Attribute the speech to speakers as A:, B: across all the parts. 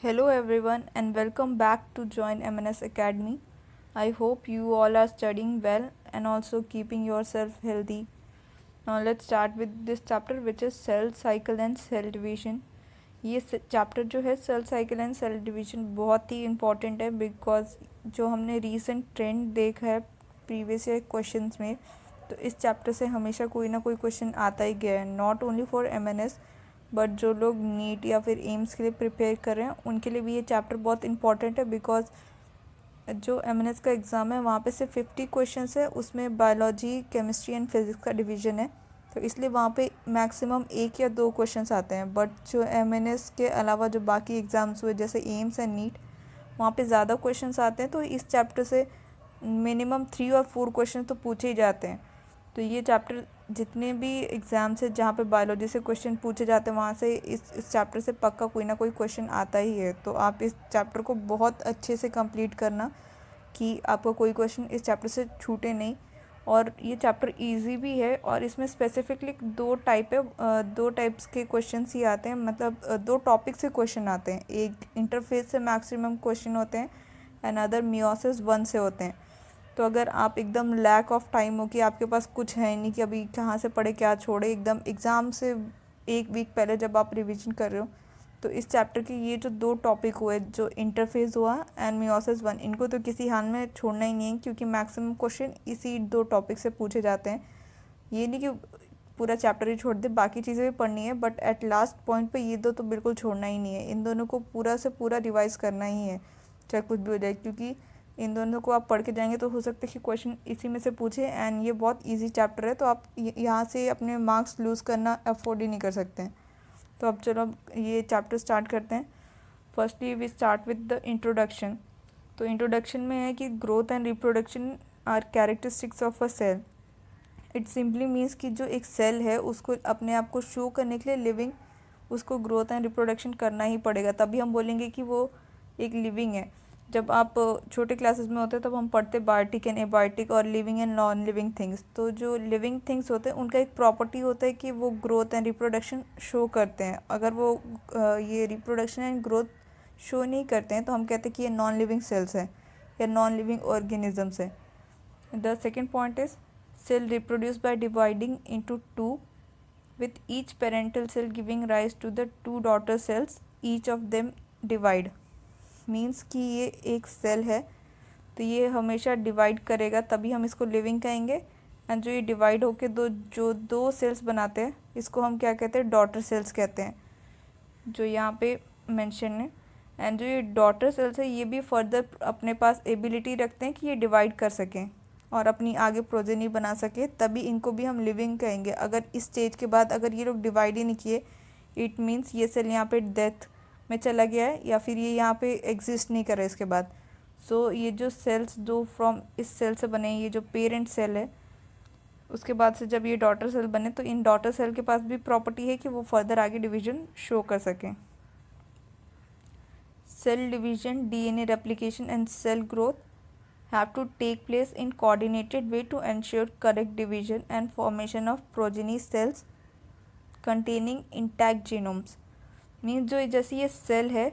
A: Hello everyone and welcome back to Join MNS Academy. I hope you all are studying well and also keeping yourself healthy. Now let's start with this chapter which is cell cycle and cell division. ये chapter जो है cell cycle and cell division बहुत ही important है because जो हमने recent trend देखा है प्रीवियस ईयर क्वेश्चंस में, तो इस चैप्टर से हमेशा कोई ना कोई क्वेश्चन आता ही गया है, not only for MNS but जो लोग नीट या फिर एम्स के लिए प्रिपेयर कर रहे हैं उनके लिए भी ये चैप्टर बहुत इंपॉर्टेंट है बिकॉज जो एमएनएस का एग्ज़ाम है वहाँ पे सिर्फ 50 क्वेश्चंस है, उसमें बायोलॉजी केमिस्ट्री एंड फिज़िक्स का डिवीज़न है, तो इसलिए वहाँ पे मैक्सिमम 1 या 2 क्वेश्चंस आते हैं। बट जो एमएनएस के अलावा जो बाकी एग्ज़ाम्स हुए जैसे एम्स एंड नीट, वहाँ पे ज़्यादा क्वेश्चंस आते हैं, तो इस चैप्टर से मिनिमम 3 और 4 क्वेश्चन तो पूछे ही जाते हैं। तो ये चैप्टर जितने भी एग्ज़ाम्स है जहाँ पे बायोलॉजी से क्वेश्चन पूछे जाते हैं वहाँ से इस चैप्टर से पक्का कोई ना कोई क्वेश्चन आता ही है। तो आप इस चैप्टर को बहुत अच्छे से कंप्लीट करना कि आपका कोई क्वेश्चन इस चैप्टर से छूटे नहीं। और ये चैप्टर इजी भी है और इसमें स्पेसिफिकली दो टाइप्स के क्वेश्चंस ही आते हैं, मतलब 2 टॉपिक से क्वेश्चन आते हैं। एक इंटरफेस से मैक्सिमम क्वेश्चन होते हैं एंड अदर मियोसिस 1 से होते हैं। तो अगर आप एकदम लैक ऑफ टाइम हो कि आपके पास कुछ है नहीं कि अभी कहाँ से पढ़े क्या छोड़े, एकदम एग्ज़ाम से 1 वीक पहले जब आप रिवीजन कर रहे हो, तो इस चैप्टर के ये जो 2 टॉपिक हुए, जो इंटरफेस हुआ एंड मियोसिस 1, इनको तो किसी हाल में छोड़ना ही नहीं है क्योंकि मैक्सिमम क्वेश्चन इसी 2 टॉपिक से पूछे जाते हैं। ये नहीं कि पूरा चैप्टर ही छोड़ दे, बाकी चीज़ें भी पढ़नी है बट एट लास्ट पॉइंट पे ये दो तो बिल्कुल छोड़ना ही नहीं है। इन दोनों को पूरा से पूरा रिवाइज़ करना ही है चाहे कुछ भी हो जाए, क्योंकि इन दोनों को आप पढ़ के जाएंगे तो हो सकता है कि क्वेश्चन इसी में से पूछे एंड ये बहुत इजी चैप्टर है, तो आप यहाँ से अपने मार्क्स लूज़ करना अफोर्ड ही नहीं कर सकते हैं। तो अब चलो अब ये चैप्टर स्टार्ट करते हैं। Firstly we start with the introduction. तो इंट्रोडक्शन में है कि growth and reproduction are characteristics of a cell. It simply means कि जो एक सेल है उसको अपने आप को शो करने के लिए लिविंग, उसको ग्रोथ एंड रिप्रोडक्शन करना ही पड़ेगा, तभी हम बोलेंगे कि वो एक लिविंग है। जब आप छोटे क्लासेस में होते हैं तब हम पढ़ते बायोटिक एंड एबायोटिक और living and non living things. तो जो लिविंग थिंग्स होते हैं उनका एक प्रॉपर्टी होता है कि वो ग्रोथ एंड रिप्रोडक्शन शो करते हैं। अगर वो ये रिप्रोडक्शन एंड ग्रोथ शो नहीं करते हैं तो हम कहते हैं कि ये नॉन लिविंग सेल्स है या नॉन लिविंग ऑर्गेनिजम्स है। The second point is cell reproduce by dividing into two, with each parental cell giving rise to the 2 daughter cells, each of them divide। Means कि ये एक cell है तो ये हमेशा डिवाइड करेगा, तभी हम इसको लिविंग कहेंगे। एंड जो ये डिवाइड होके दो सेल्स बनाते हैं इसको हम क्या कहते हैं, डॉटर सेल्स कहते हैं, जो यहाँ पे मेंशन है। एंड जो ये डॉटर सेल्स है ये भी फर्दर अपने पास एबिलिटी रखते हैं कि ये डिवाइड कर सकें और अपनी आगे प्रोजेनी बना सके, तभी इनको भी हम लिविंग कहेंगे। अगर इस स्टेज के बाद अगर ये लोग डिवाइड ही नहीं किए, इट मीन्स ये सेल यहाँ पे डेथ में चला गया है या फिर ये यहाँ पे एग्जिस्ट नहीं कर रहा इसके बाद। सो ये जो सेल्स जो फ्रॉम इस सेल से बने, ये जो पेरेंट सेल है, उसके बाद से जब ये डॉटर सेल बने तो इन डॉटर सेल के पास भी प्रॉपर्टी है कि वो फर्दर आगे डिवीजन शो कर सकें। Cell division, DNA replication and cell growth have to take place in coordinated way to ensure correct division and formation of progeny cells containing intact genomes। Means जो जैसे ये cell है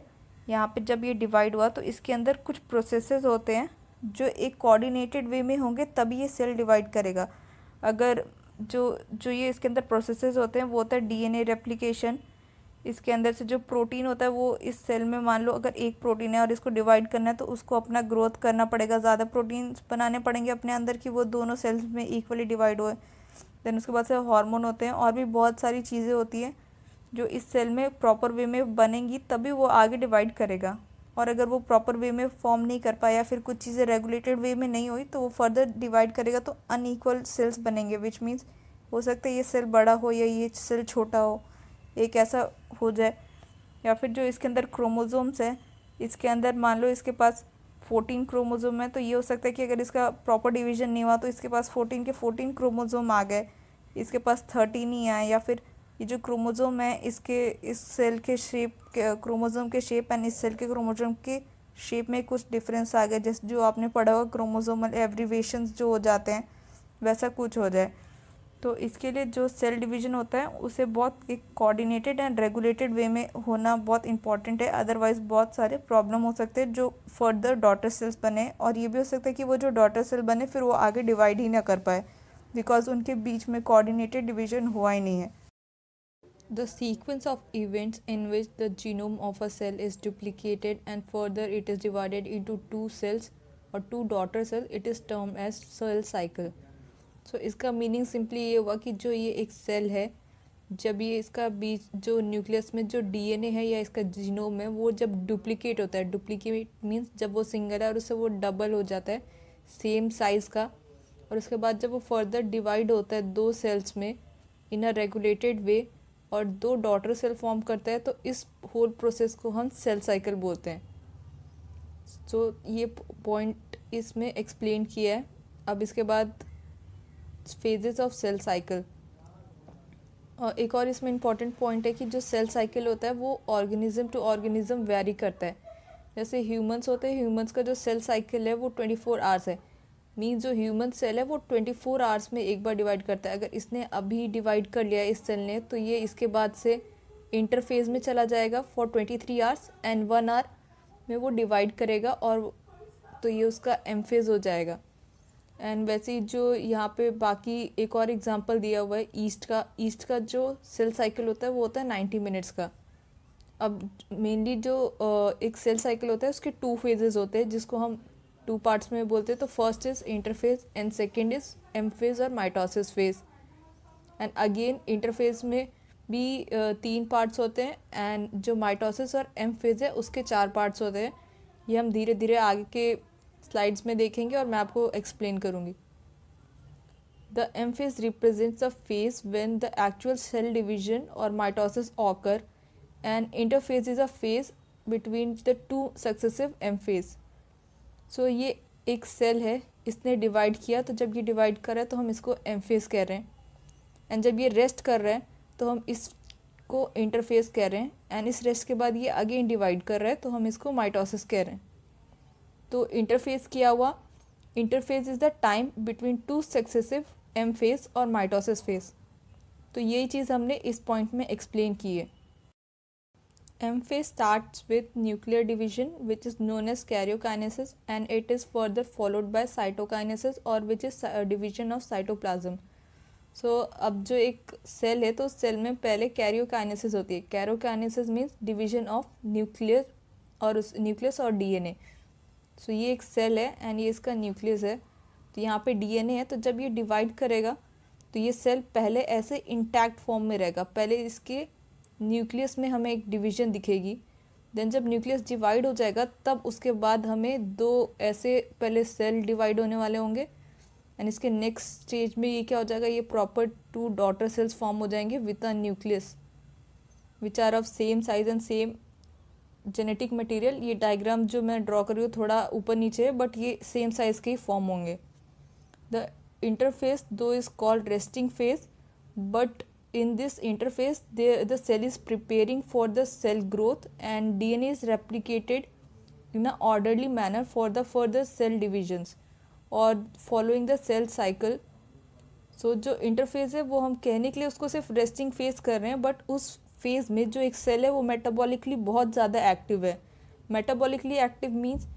A: यहाँ पे जब ये डिवाइड हुआ तो इसके अंदर कुछ प्रोसेसेस होते हैं जो एक कोऑर्डिनेटेड वे में होंगे तभी ये सेल डिवाइड करेगा। अगर जो जो ये इसके अंदर प्रोसेसेस होते हैं वो होता है डीएनए रेप्लिकेशन। इसके अंदर से जो प्रोटीन होता है वो इस सेल में, मान लो अगर एक प्रोटीन है और इसको डिवाइड करना है तो उसको अपना ग्रोथ करना पड़ेगा, ज़्यादा प्रोटीन बनाने पड़ेंगे अपने अंदर कि वो दोनों सेल्स में इक्वली डिवाइड होए। देन उसके बाद से हार्मोन होते हैं और भी बहुत सारी चीज़ें होती हैं जो इस सेल में प्रॉपर वे में बनेंगी तभी वो आगे डिवाइड करेगा। और अगर वो प्रॉपर वे में फॉर्म नहीं कर पाया या फिर कुछ चीज़ें रेगुलेटेड वे में नहीं हुई तो वो फर्दर डिवाइड करेगा तो अनइक्वल सेल्स बनेंगे, विच मीन्स हो सकता है ये सेल बड़ा हो या ये सेल छोटा हो, एक ऐसा हो जाए। या फिर जो इसके अंदर क्रोमोसोम्स है, इसके अंदर मान लो इसके पास 14 क्रोमोसोम है तो ये हो सकता है कि अगर इसका प्रॉपर डिवीजन नहीं हुआ तो इसके पास 14 के 14 क्रोमोसोम आ गए, इसके पास 13 ही आए। या फिर ये जो क्रोमोसोम है इसके इस सेल के शेप, क्रोमोसोम के शेप एंड इस सेल के क्रोमोसोम के शेप में कुछ डिफरेंस आ गया, जैसे जो आपने पढ़ा होगा क्रोमोसोमल एब्रीवेशंस जो हो जाते हैं वैसा कुछ हो जाए। तो इसके लिए जो सेल डिवीजन होता है उसे बहुत एक कोऑर्डिनेटेड एंड रेगुलेटेड वे में होना बहुत इंपॉर्टेंट है, अदरवाइज बहुत सारे प्रॉब्लम हो सकते हैं जो फर्दर डॉटर सेल्स बने, और ये भी हो सकता है कि वो जो डॉटर सेल बने फिर वो आगे डिवाइड ही ना कर पाए बिकॉज उनके बीच में कोऑर्डिनेटेड डिवीजन हुआ ही नहीं है. The sequence of events in which the genome of a cell is duplicated and further it is divided into two cells or two daughter cells, it is termed as cell cycle. So इसका meaning simply ये हुआ कि जो ये एक cell है, जब ये इसका बीच जो न्यूक्लियस में जो डीएनए है या इसका जीनोम है वो जब डुप्लीकेट होता है, डुप्लीकेट मीन्स जब वो सिंगल है और उससे वो डबल हो जाता है सेम साइज़ का, और उसके बाद जब वो फर्दर डिवाइड होता है दो सेल्स में इन अ रेगुलेटेड वे और दो डॉटर सेल फॉर्म करता है, तो इस होल प्रोसेस को हम सेल साइकिल बोलते हैं. तो ये पॉइंट इसमें एक्सप्लेन किया है. अब इसके बाद फेजेस ऑफ सेल साइकिल, और एक और इसमें इम्पॉर्टेंट पॉइंट है कि जो सेल साइकिल होता है वो ऑर्गेनिज्म टू ऑर्गेनिज्म वेरी करता है. जैसे ह्यूमंस होते हैं, ह्यूमंस का जो सेल साइकिल है वो 24 आवर्स है, मीन्स जो ह्यूमन सेल है वो 24 आवर्स में एक बार डिवाइड करता है. अगर इसने अभी डिवाइड कर लिया इस सेल ने, तो ये इसके बाद से इंटरफेज में चला जाएगा फॉर 23 आवर्स एंड 1 आवर में वो डिवाइड करेगा, और तो ये उसका एमफेज हो जाएगा. एंड वैसे ही जो यहाँ पे बाकी एक और एग्जांपल दिया हुआ है ईस्ट का जो सेल साइकिल होता है वो होता है 90 मिनट्स का. अब मेनली जो एक सेल साइकिल होता है उसके 2 फेजेस होते हैं जिसको हम 2 पार्ट्स में बोलते हैं. तो first is interphase and second is M phase और mitosis phase. And again interphase में भी 3 पार्ट्स होते हैं, एंड जो माइटोसिस और एम फेज है उसके 4 पार्ट्स होते हैं. ये हम धीरे धीरे आगे के स्लाइड्स में देखेंगे और मैं आपको एक्सप्लेन करूँगी. The M phase represents a phase when the actual cell division or mitosis occur, and interphase is a phase between the 2 successive M phase. So ये एक सेल है, इसने डिवाइड किया, तो जब ये डिवाइड कर रहा है तो हम इसको एम फेज कह रहे हैं, एंड जब ये रेस्ट कर रहा है तो हम इसको इंटरफेज कह रहे हैं, एंड इस रेस्ट के बाद ये अगेन डिवाइड कर रहा है तो हम इसको माइटोसिस कह रहे हैं. तो इंटरफेज किया हुआ, interphase is the time between 2 successive M phase और माइटोसिस फेज. तो यही चीज़ हमने इस पॉइंट में एक्सप्लेन की है. M phase starts with nuclear division, which is known as karyokinesis, and it is further followed by cytokinesis, or which is division of cytoplasm. So अब जो एक सेल है तो सेल में पहले कैरियोकाइनेसिस होती है. Karyokinesis means division of nucleus और उस न्यूक्लियस और डीएनए. सो ये एक सेल है एंड ये इसका न्यूक्लियस है. तो यहाँ पे डीएनए है, तो जब ये डिवाइड करेगा तो ये सेल पहले ऐसे इंटैक्ट फॉर्म में रहेगा. पहले इसके न्यूक्लियस में हमें एक डिवीजन दिखेगी, देन जब न्यूक्लियस डिवाइड हो जाएगा तब उसके बाद हमें 2 ऐसे पहले सेल डिवाइड होने वाले होंगे, एंड इसके नेक्स्ट स्टेज में ये क्या हो जाएगा, ये प्रॉपर 2 डॉटर सेल्स फॉर्म हो जाएंगे with a nucleus which are of same size and same genetic material. ये डायग्राम जो मैं ड्रॉ कर रही हूँ थोड़ा ऊपर नीचे है, बट ये सेम साइज के ही फॉर्म होंगे. द इंटरफेस दो is called resting phase, but in this interface the cell is preparing for the cell growth and DNA is replicated in an orderly manner for the further cell divisions or following the cell cycle. So जो interphase है वो हम कहने के लिए उसको सिर्फ resting phase कर रहे हैं, बट उस फेज में जो एक सेल है वो मेटाबॉलिकली बहुत ज़्यादा एक्टिव है. मेटाबॉलिकली एक्टिव मीन्स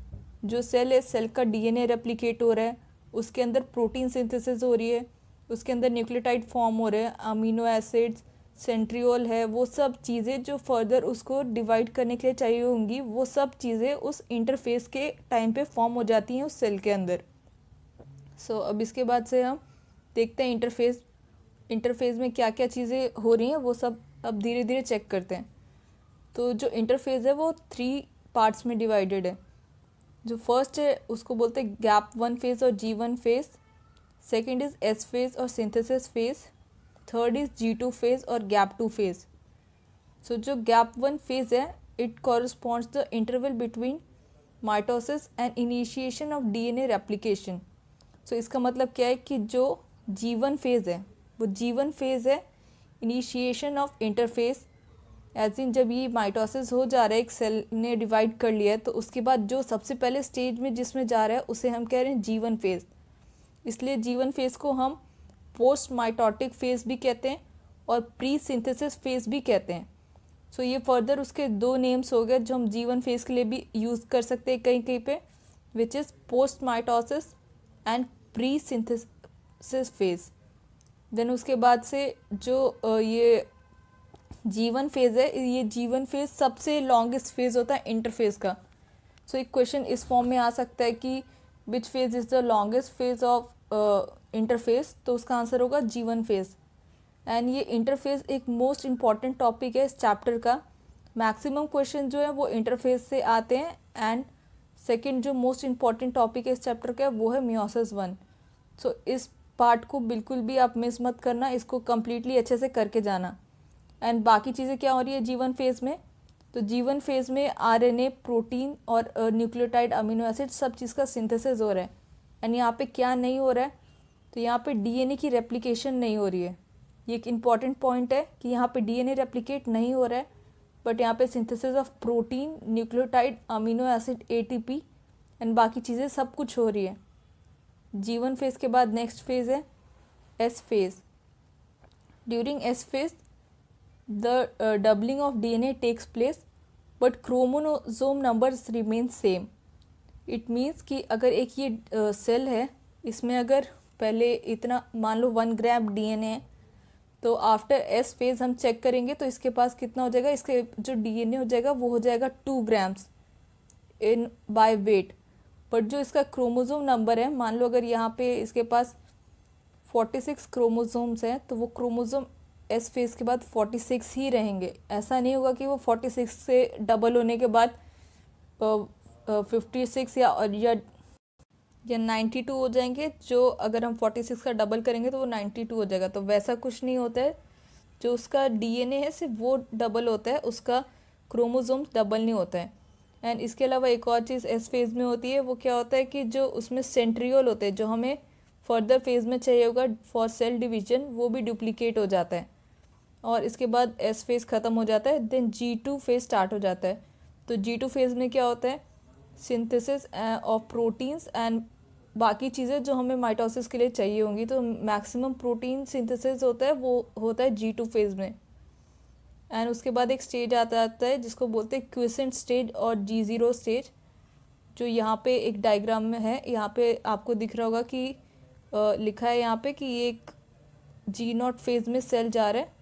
A: जो सेल है, सेल का DNA रेप्लिकेट हो रहा है, उसके अंदर प्रोटीन सिंथेसिस हो रही है, उसके अंदर न्यूक्लियोटाइड फॉर्म हो रहे हैं, अमीनो एसिड्स, सेंट्रियोल है, वो सब चीज़ें जो फर्दर उसको डिवाइड करने के लिए चाहिए होंगी वो सब चीज़ें उस इंटरफेस के टाइम पे फॉर्म हो जाती हैं उस सेल के अंदर. सो अब इसके बाद से हम देखते हैं इंटरफेस में क्या क्या चीज़ें हो रही हैं, वो सब अब धीरे धीरे चेक करते हैं. तो जो इंटरफेस है वो 3 पार्ट्स में डिवाइडेड है. जो फर्स्ट है उसको बोलते हैं gap 1 phase or G1 phase. Second is S phase or synthesis phase. Third is G2 phase or gap 2 phase. So जो गैप 1 फेज है it corresponds the interval between mitosis and initiation of DNA replication. So इसका मतलब क्या है कि जो G1 phase है वो G1 फेज है initiation of interphase, as in जब ये माइटोसिस हो जा रहा है, एक सेल ने डिवाइड कर लिया है, तो उसके बाद जो सबसे पहले स्टेज में जिसमें जा रहा है उसे हम कह रहे हैं G1 फेज. इसलिए G1 फेज को हम पोस्ट माइटोटिक फेज भी कहते हैं और प्री सिंथेसिस फेज भी कहते हैं। सो ये फर्दर उसके दो नेम्स हो गए जो हम G1 फेज के लिए भी यूज़ कर सकते हैं कहीं कहीं पे, which is post mitosis and pre synthesis phase. Then उसके बाद से जो ये G1 फेज है, ये G1 फेज सबसे लॉन्गेस्ट फेज होता है इंटरफेज का। सो एक क्वेश्चन इस फॉर्म में आ सकता है कि which phase is the longest phase of interface, तो उसका आंसर होगा G1 फेज। एंड ये इंटरफेस एक मोस्ट इम्पॉर्टेंट टॉपिक है इस चैप्टर का। मैक्सिमम क्वेश्चन जो है वो इंटरफेस से आते हैं। एंड सेकंड जो मोस्ट इम्पॉर्टेंट टॉपिक है इस चैप्टर का वो है मियोसिस 1। सो इस पार्ट को बिल्कुल भी आप मिस मत करना, इसको कम्प्लीटली अच्छे से करके जाना। एंड बाकी चीज़ें क्या हो रही है G1 फेज में, तो G1 फेज में RNA, प्रोटीन और न्यूक्लियोटाइड, अमीनो एसिड सब चीज़ का सिंथेसिस हो रहा है। एंड यहाँ पे क्या नहीं हो रहा है, तो यहाँ पे DNA की रेप्लिकेशन नहीं हो रही है। ये एक इम्पॉर्टेंट पॉइंट है कि यहाँ पे DNA रेप्लिकेट नहीं हो रहा है, बट यहाँ पे synthesis of protein, nucleotide, amino acid, ATP and बाकी चीज़ें सब कुछ हो रही है। G1 फेज के बाद नेक्स्ट फेज है S phase. During S phase the doubling of DNA takes place but chromosome numbers remain same. It means कि अगर एक ये सेल है, इसमें अगर पहले इतना मान लो 1 ग्राम DNA है, तो आफ्टर S फेज हम चेक करेंगे तो इसके पास कितना हो जाएगा, इसके जो DNA हो जाएगा वो हो जाएगा 2 grams in by weight. But जो इसका क्रोमोसोम नंबर है, मान लो अगर यहाँ पे इसके पास 46 क्रोमोसोम्स हैं, तो वो क्रोमोसोम S फेज के बाद 46 ही रहेंगे। ऐसा नहीं होगा कि वो 46 से डबल होने के बाद 56 या 92 हो जाएंगे। जो अगर हम 46 का डबल करेंगे तो वो 92 हो जाएगा, तो वैसा कुछ नहीं होता है। जो उसका DNA है सिर्फ वो डबल होता है, उसका क्रोमोसोम डबल नहीं होता है। एंड इसके अलावा एक और चीज़ S फेज में होती है, वो क्या होता है कि जो उसमें सेंट्रियोल होते हैं, जो हमें फर्दर फेज में चाहिए होगा फॉर सेल डिवीजन, वो भी डुप्लीकेट हो जाता है। और इसके बाद S फेज ख़त्म हो जाता है, देन G2 फेज स्टार्ट हो जाता है। तो G2 फेज में क्या होता है, सिंथेसिस ऑफ प्रोटीन्स एंड बाकी चीज़ें जो हमें माइटोसिस के लिए चाहिए होंगी। तो मैक्सिमम प्रोटीन सिंथेसिस होता है, वो होता है G2 फेज में। एंड उसके बाद एक स्टेज आता है जिसको बोलते हैं क्विसेंट स्टेज और G0 स्टेज, जो यहाँ पे एक डायग्राम में है। यहाँ पे आपको दिख रहा होगा कि लिखा है यहाँ पे कि ये एक G0 फेज में सेल जा रहा है।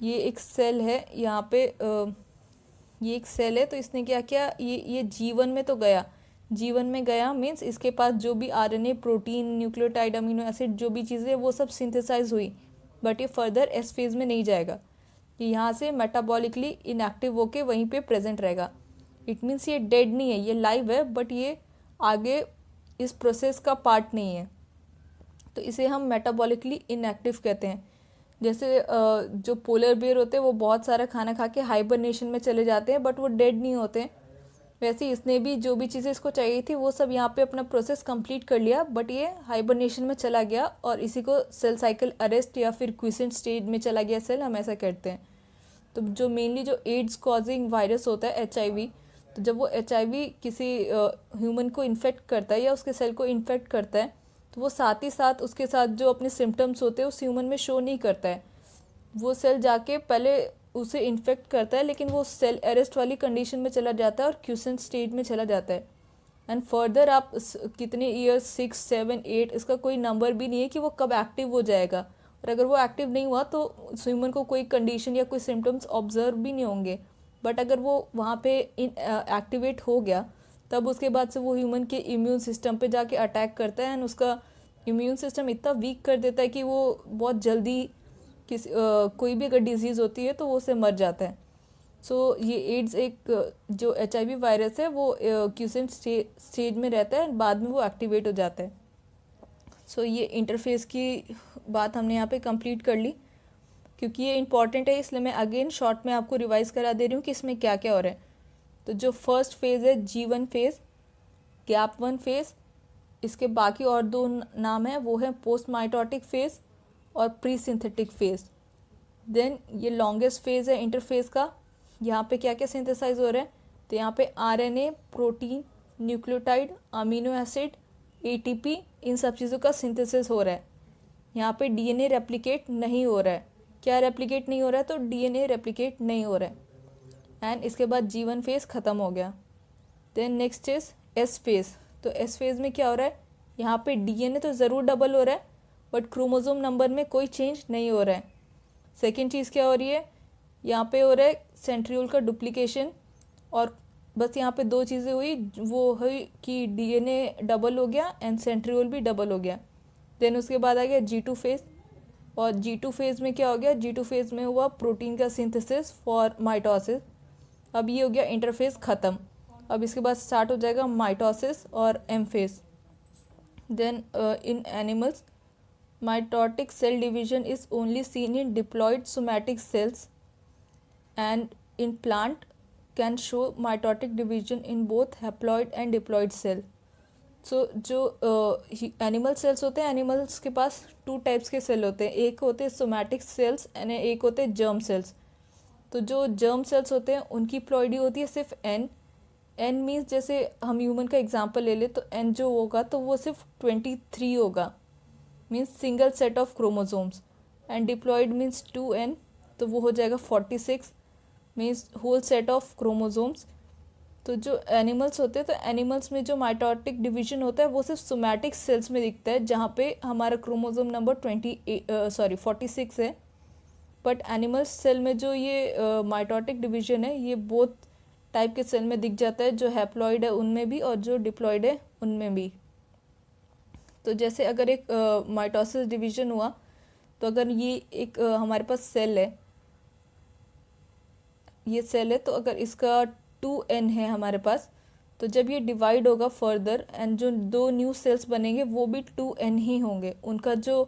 A: ये एक सेल है यहाँ पे, ये एक सेल है, तो इसने क्या किया, ये G1 में तो गया, G1 में गया मीन्स इसके पास जो भी RNA, protein, nucleotide, amino acid जो भी चीज़ें वो सब सिंथेसाइज हुई, बट ये फर्दर S फेज में नहीं जाएगा। ये यहाँ से मेटाबॉलिकली इनएक्टिव होके वहीं पे प्रेजेंट रहेगा। इट मीन्स ये डेड नहीं है, ये लाइव है, बट ये आगे इस प्रोसेस का पार्ट नहीं है। तो इसे हम मेटाबॉलिकली इनएक्टिव कहते हैं। जैसे जो पोलर बेयर होते हैं वो बहुत सारा खाना खा के हाइबरनेशन में चले जाते हैं, बट वो डेड नहीं होते हैं। वैसे इसने भी जो भी चीज़ें इसको चाहिए थी वो सब यहाँ पे अपना प्रोसेस कंप्लीट कर लिया, बट ये हाइबरनेशन में चला गया और इसी को सेल साइकिल अरेस्ट या फिर क्विसेंट स्टेज में चला गया सेल, हम ऐसा कहते हैं। तो जो मेनली जो एड्स कॉजिंग वायरस होता है HIV, तो जब वो HIV किसी ह्यूमन को इन्फेक्ट करता है या उसके सेल को इन्फेक्ट करता है, तो वो साथ ही साथ उसके साथ जो अपने सिम्टम्स होते हैं उस ह्यूमन में शो नहीं करता है। वो सेल जाके पहले उसे इन्फेक्ट करता है, लेकिन वो सेल अरेस्ट वाली कंडीशन में चला जाता है और क्विसेंट स्टेज में चला जाता है। एंड फर्दर आप कितने ईयर्स 6, 7, 8 इसका कोई नंबर भी नहीं है कि वो कब एक्टिव हो जाएगा। और अगर वो एक्टिव नहीं हुआ तो ह्यूमन को कोई कंडीशन या कोई सिम्टम्स ऑब्जर्व भी नहीं होंगे। बट अगर वो वहाँ पे एक्टिवेट हो गया, तब उसके बाद से वो ह्यूमन के इम्यून सिस्टम पे जाके अटैक करता है एंड उसका इम्यून सिस्टम इतना वीक कर देता है कि वो बहुत जल्दी कोई भी अगर डिजीज़ होती है तो वो उससे मर जाता है। सो ये एड्स एक जो HIV वायरस है वो क्विसेंट स्टेज में रहता है, बाद में वो एक्टिवेट हो जाता है। सो ये इंटरफेस की बात हमने यहाँ पे कंप्लीट कर ली। क्योंकि ये इंपॉर्टेंट है इसलिए मैं अगेन शॉर्ट में आपको रिवाइज़ करा दे रही हूँ कि इसमें क्या क्या हो रहा है। तो जो फर्स्ट फेज़ है G1 फेज़, गैप 1 फेज़, इसके बाकी और दो नाम है, वो है पोस्ट माइटोटिक फेज़ और प्री सिंथेटिक फेज़। देन ये लॉन्गेस्ट फेज़ है इंटरफेज़ का। यहाँ पे क्या क्या सिंथेसाइज हो रहा है, तो यहाँ पे RNA, protein, nucleotide, amino acid, ATP इन सब चीज़ों का सिंथेसिस हो रहा है। यहाँ पे डीएनए रेप्लिकेट नहीं हो रहा है। क्या रेप्लिकेट नहीं हो रहा है? तो डीएनए रेप्लिकेट नहीं हो रहा है। एंड इसके बाद G1 फेज़ ख़त्म हो गया। Then next is S phase. तो एस फेज़ में क्या हो रहा है? यहाँ पे डीएनए तो ज़रूर डबल हो रहा है बट क्रोमोसोम नंबर में कोई चेंज नहीं हो रहा है। सेकेंड चीज़ क्या हो रही है? यहाँ पे हो रहा है सेंट्रियोल का डुप्लीकेशन, और बस यहाँ पे दो चीज़ें हुई, वो हुई कि डीएनए डबल हो गया एंड सेंट्रियोल भी डबल हो गया। देन उसके बाद आ गया G2 फेज़, और G2 फेज़ में क्या हो गया? G2 फेज़ में हुआ प्रोटीन का सिंथेसिस फॉर माइटोसिस। अब ये हो गया इंटरफेज़ ख़त्म। अब इसके बाद स्टार्ट हो जाएगा माइटोसिस और M phase. Then in animals mitotic cell division is only seen in diploid somatic cells, and in plant can show mitotic division in both haploid and diploid cell. So जो animal cells होते हैं, animals के पास two types के cell होते हैं, एक होते हैं सोमैटिक सेल्स एंड एक होते हैं जर्म सेल्स। तो जो जर्म सेल्स होते हैं उनकी प्लॉइडी होती है सिर्फ एन मीन्स जैसे हम ह्यूमन का एग्जांपल ले ले तो एन जो होगा तो वो सिर्फ 23 होगा, means single set of chromosomes. And diploid means 2n, तो वो हो जाएगा 46, means whole set of chromosomes. तो जो एनिमल्स होते हैं, तो एनिमल्स में जो माइटोटिक डिवीजन होता है वो सिर्फ सोमैटिक सेल्स में दिखता है, जहाँ पे हमारा क्रोमोसोम नंबर 46 है। बट एनिमल सेल में जो ये माइटोटिक डिवीजन है ये बोथ टाइप के सेल में दिख जाता है, जो हैप्लॉइड है उनमें भी और जो डिप्लॉयड है उनमें भी। तो जैसे अगर एक माइटोसिस डिवीजन हुआ, तो अगर ये एक हमारे पास सेल है, ये सेल है, तो अगर इसका 2n है हमारे पास, तो जब ये डिवाइड होगा फर्दर एंड जो दो न्यू सेल्स बनेंगे वो भी 2n ही होंगे, उनका जो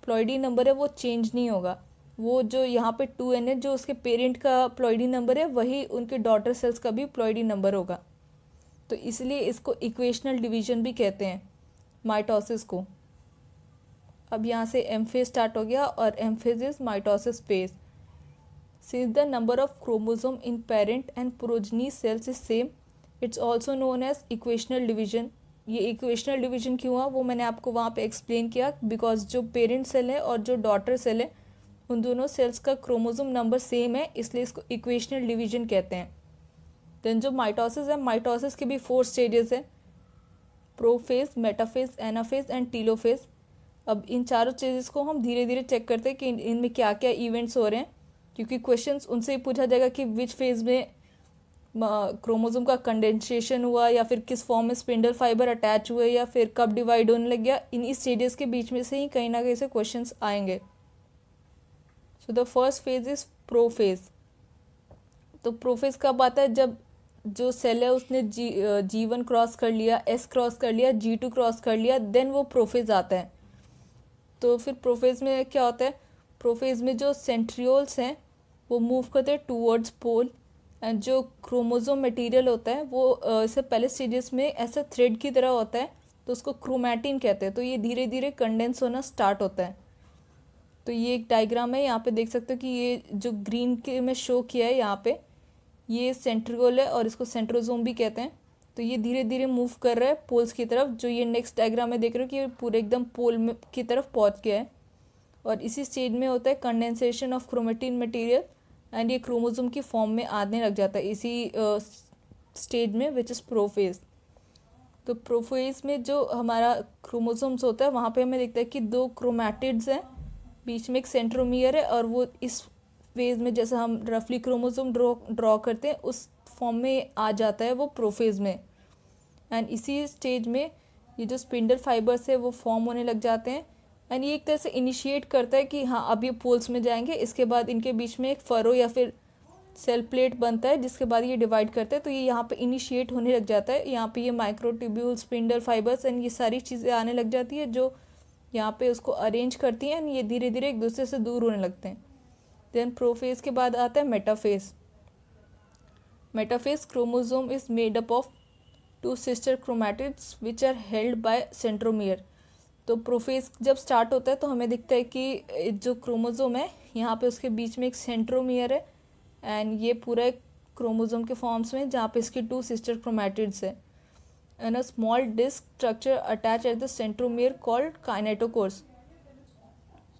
A: प्लॉइडी नंबर है वो चेंज नहीं होगा। वो जो यहाँ पे 2n है, जो उसके पेरेंट का प्लॉइडी नंबर है, वही उनके डॉटर सेल्स का भी प्लॉइडी नंबर होगा। तो इसलिए इसको इक्वेशनल डिवीजन भी कहते हैं माइटोसिस को। अब यहाँ से एम फेज स्टार्ट हो गया, और M phase is mitosis phase. Since the number of chromosome in parent and progeny cells is same, it's also known as equational division. ये इक्वेशनल डिवीजन क्यों हुआ वो मैंने आपको वहाँ पे एक्सप्लेन किया, बिकॉज जो पेरेंट सेल है और जो डॉटर सेल है उन दोनों सेल्स का क्रोमोसोम नंबर सेम है, इसलिए इसको इक्वेशनल डिवीजन कहते हैं। देन जो माइटोसिस है, माइटोसिस के भी 4 स्टेजेस है, prophase, metaphase, anaphase and telophase. अब इन चारों स्टेजेस को हम धीरे धीरे चेक करते हैं कि इनमें क्या क्या इवेंट्स हो रहे हैं, क्योंकि क्वेश्चंस उनसे ही पूछा जाएगा कि विच फेज में क्रोमोसोम का कंडेंसेशन हुआ, या फिर किस फॉर्म में स्पिंडल फाइबर अटैच हुए, या फिर कब डिवाइड होने लग गया। इन स्टेजेस के बीच में से ही कहीं ना कहीं से क्वेश्चंस आएंगे। So the first phase is prophase. तो प्रोफेज कब आता है? जब जो सेल है उसने G1 क्रॉस कर लिया, S क्रॉस कर लिया, G2 क्रॉस कर लिया, देन वो प्रोफेज आता है। तो फिर प्रोफेज में क्या होता है? प्रोफेज में जो सेंट्रियोल्स हैं वो मूव करते हैं टूवर्ड्स पोल, एंड जो क्रोमोसोम मटेरियल होता है वो इससे पहले स्टेजेस में ऐसा थ्रेड की तरह होता है, तो उसको क्रोमैटिन कहते हैं। तो ये धीरे धीरे कंडेंस होना स्टार्ट होता है। तो ये एक डायग्राम है, यहाँ पे देख सकते हो कि ये जो ग्रीन के में शो किया है यहाँ पे, ये सेंट्रियोल है और इसको सेंट्रोसोम भी कहते हैं। तो ये धीरे धीरे मूव कर रहा है पोल्स की तरफ। जो ये नेक्स्ट डायग्राम में देख रहे हो कि ये पूरे एकदम पोल में की तरफ पहुँच गया है, और इसी स्टेज में होता है condensation of chromatin material, and ये क्रोमोसोम की फॉर्म में आने लग जाता है इसी स्टेज में, विच इज़ प्रोफेज। तो प्रोफेज में जो हमारा क्रोमोसोम्स होता है वहाँ पे हमें दिखता है कि 2 क्रोमैटिड्स हैं, बीच में एक सेंट्रोमियर है, और वो इस फेज में जैसा हम रफली क्रोमोसोम ड्रॉ करते हैं उस फॉर्म में आ जाता है वो प्रोफेज में। एंड इसी स्टेज में ये जो स्पिंडल फाइबर्स है वो फॉर्म होने लग जाते हैं, एंड ये एक तरह से इनिशिएट करता है कि हाँ अब ये पोल्स में जाएंगे। इसके बाद इनके बीच में एक फरो या फिर सेल प्लेट बनता है, जिसके बाद ये डिवाइड करते हैं। तो ये यहाँ पे इनिशिएट होने लग जाता है, यहाँ पे ये माइक्रोट्यूब्यूल, स्पिंडल फाइबर्स एंड ये सारी चीज़ें आने लग जाती है जो यहाँ पे उसको अरेंज करती हैं, एंड ये धीरे धीरे एक दूसरे से दूर होने लगते हैं। देन प्रोफेज के बाद आता है metaphase. Metaphase chromosome is made up of 2 sister chromatids which are held by centromere. तो प्रोफेज जब स्टार्ट होता है तो हमें दिखता है कि जो क्रोमोसोम है यहाँ पे उसके बीच में एक सेंट्रोमियर है, एंड ये पूरा एक क्रोमोसोम के फॉर्म्स में जहाँ पे इसके 2 सिस्टर क्रोमैटिड्स है, and a small disc structure attach at the centromere called kinetochores.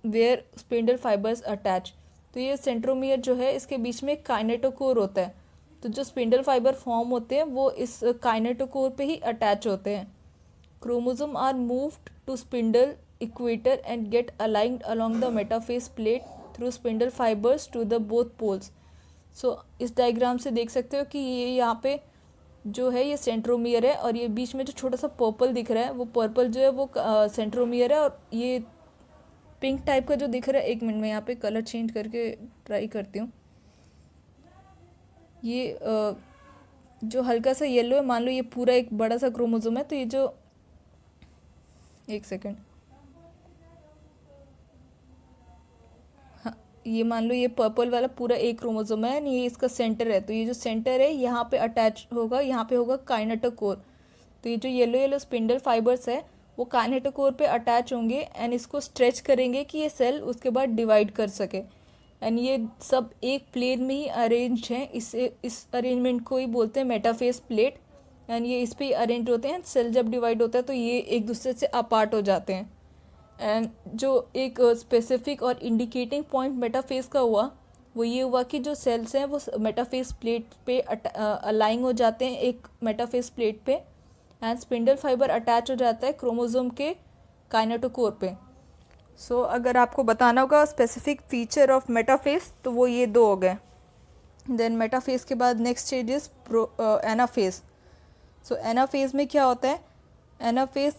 A: Where spindle fibres attach. तो ये सेंट्रोमियर जो है इसके बीच में काइनेटोकोर होता है, तो जो स्पिंडल फाइबर फॉर्म होते हैं वो इस काइनेटोकोर पे ही अटैच होते हैं। Chromosome are moved to spindle equator and get aligned along the metaphase plate through spindle fibres to the both poles. So इस डायग्राम से देख सकते हो कि ये यहाँ पे जो है ये सेंट्रोमियर है, और ये बीच में जो छोटा सा पर्पल दिख रहा है वो पर्पल जो है वो सेंट्रोमियर है, और ये पिंक टाइप का जो दिख रहा है, एक मिनट में यहाँ पे कलर चेंज करके ट्राई करती हूँ। ये जो हल्का सा येलो है, मान लो ये पूरा एक बड़ा सा क्रोमोसोम है, तो ये जो एक सेकेंड, हाँ ये मान लो ये पर्पल वाला पूरा एक क्रोमोसोम है, ये इसका सेंटर है, तो ये जो सेंटर है यहाँ पे अटैच होगा, यहाँ पे होगा काइनेटोकोर। तो ये जो येलो येलो स्पिंडल फाइबर्स है वो काइनेटोकोर पे अटैच होंगे एंड इसको स्ट्रेच करेंगे कि ये सेल उसके बाद डिवाइड कर सके। एंड ये सब एक प्लेन में ही अरेंज हैं, इस अरेंजमेंट को ही बोलते हैं मेटाफेस प्लेट। एंड ये इस पे ही अरेंज होते हैं। सेल जब डिवाइड होता है तो ये एक दूसरे से अपार्ट हो जाते हैं। एंड जो एक स्पेसिफिक और इंडिकेटिंग पॉइंट मेटाफेस का हुआ वो ये हुआ कि जो सेल्स हैं वो मेटाफेस प्लेट पे अलाइन हो जाते हैं एक मेटाफेस प्लेट पे, एंड स्पिंडल फाइबर अटैच हो जाता है क्रोमोसोम के काइनेटोकोर पे। सो अगर आपको बताना होगा स्पेसिफिक फीचर ऑफ मेटाफेस तो वो ये दो हो गए। देन मेटाफेस के बाद next stage is anaphase. So anaphase में क्या होता है? Anaphase,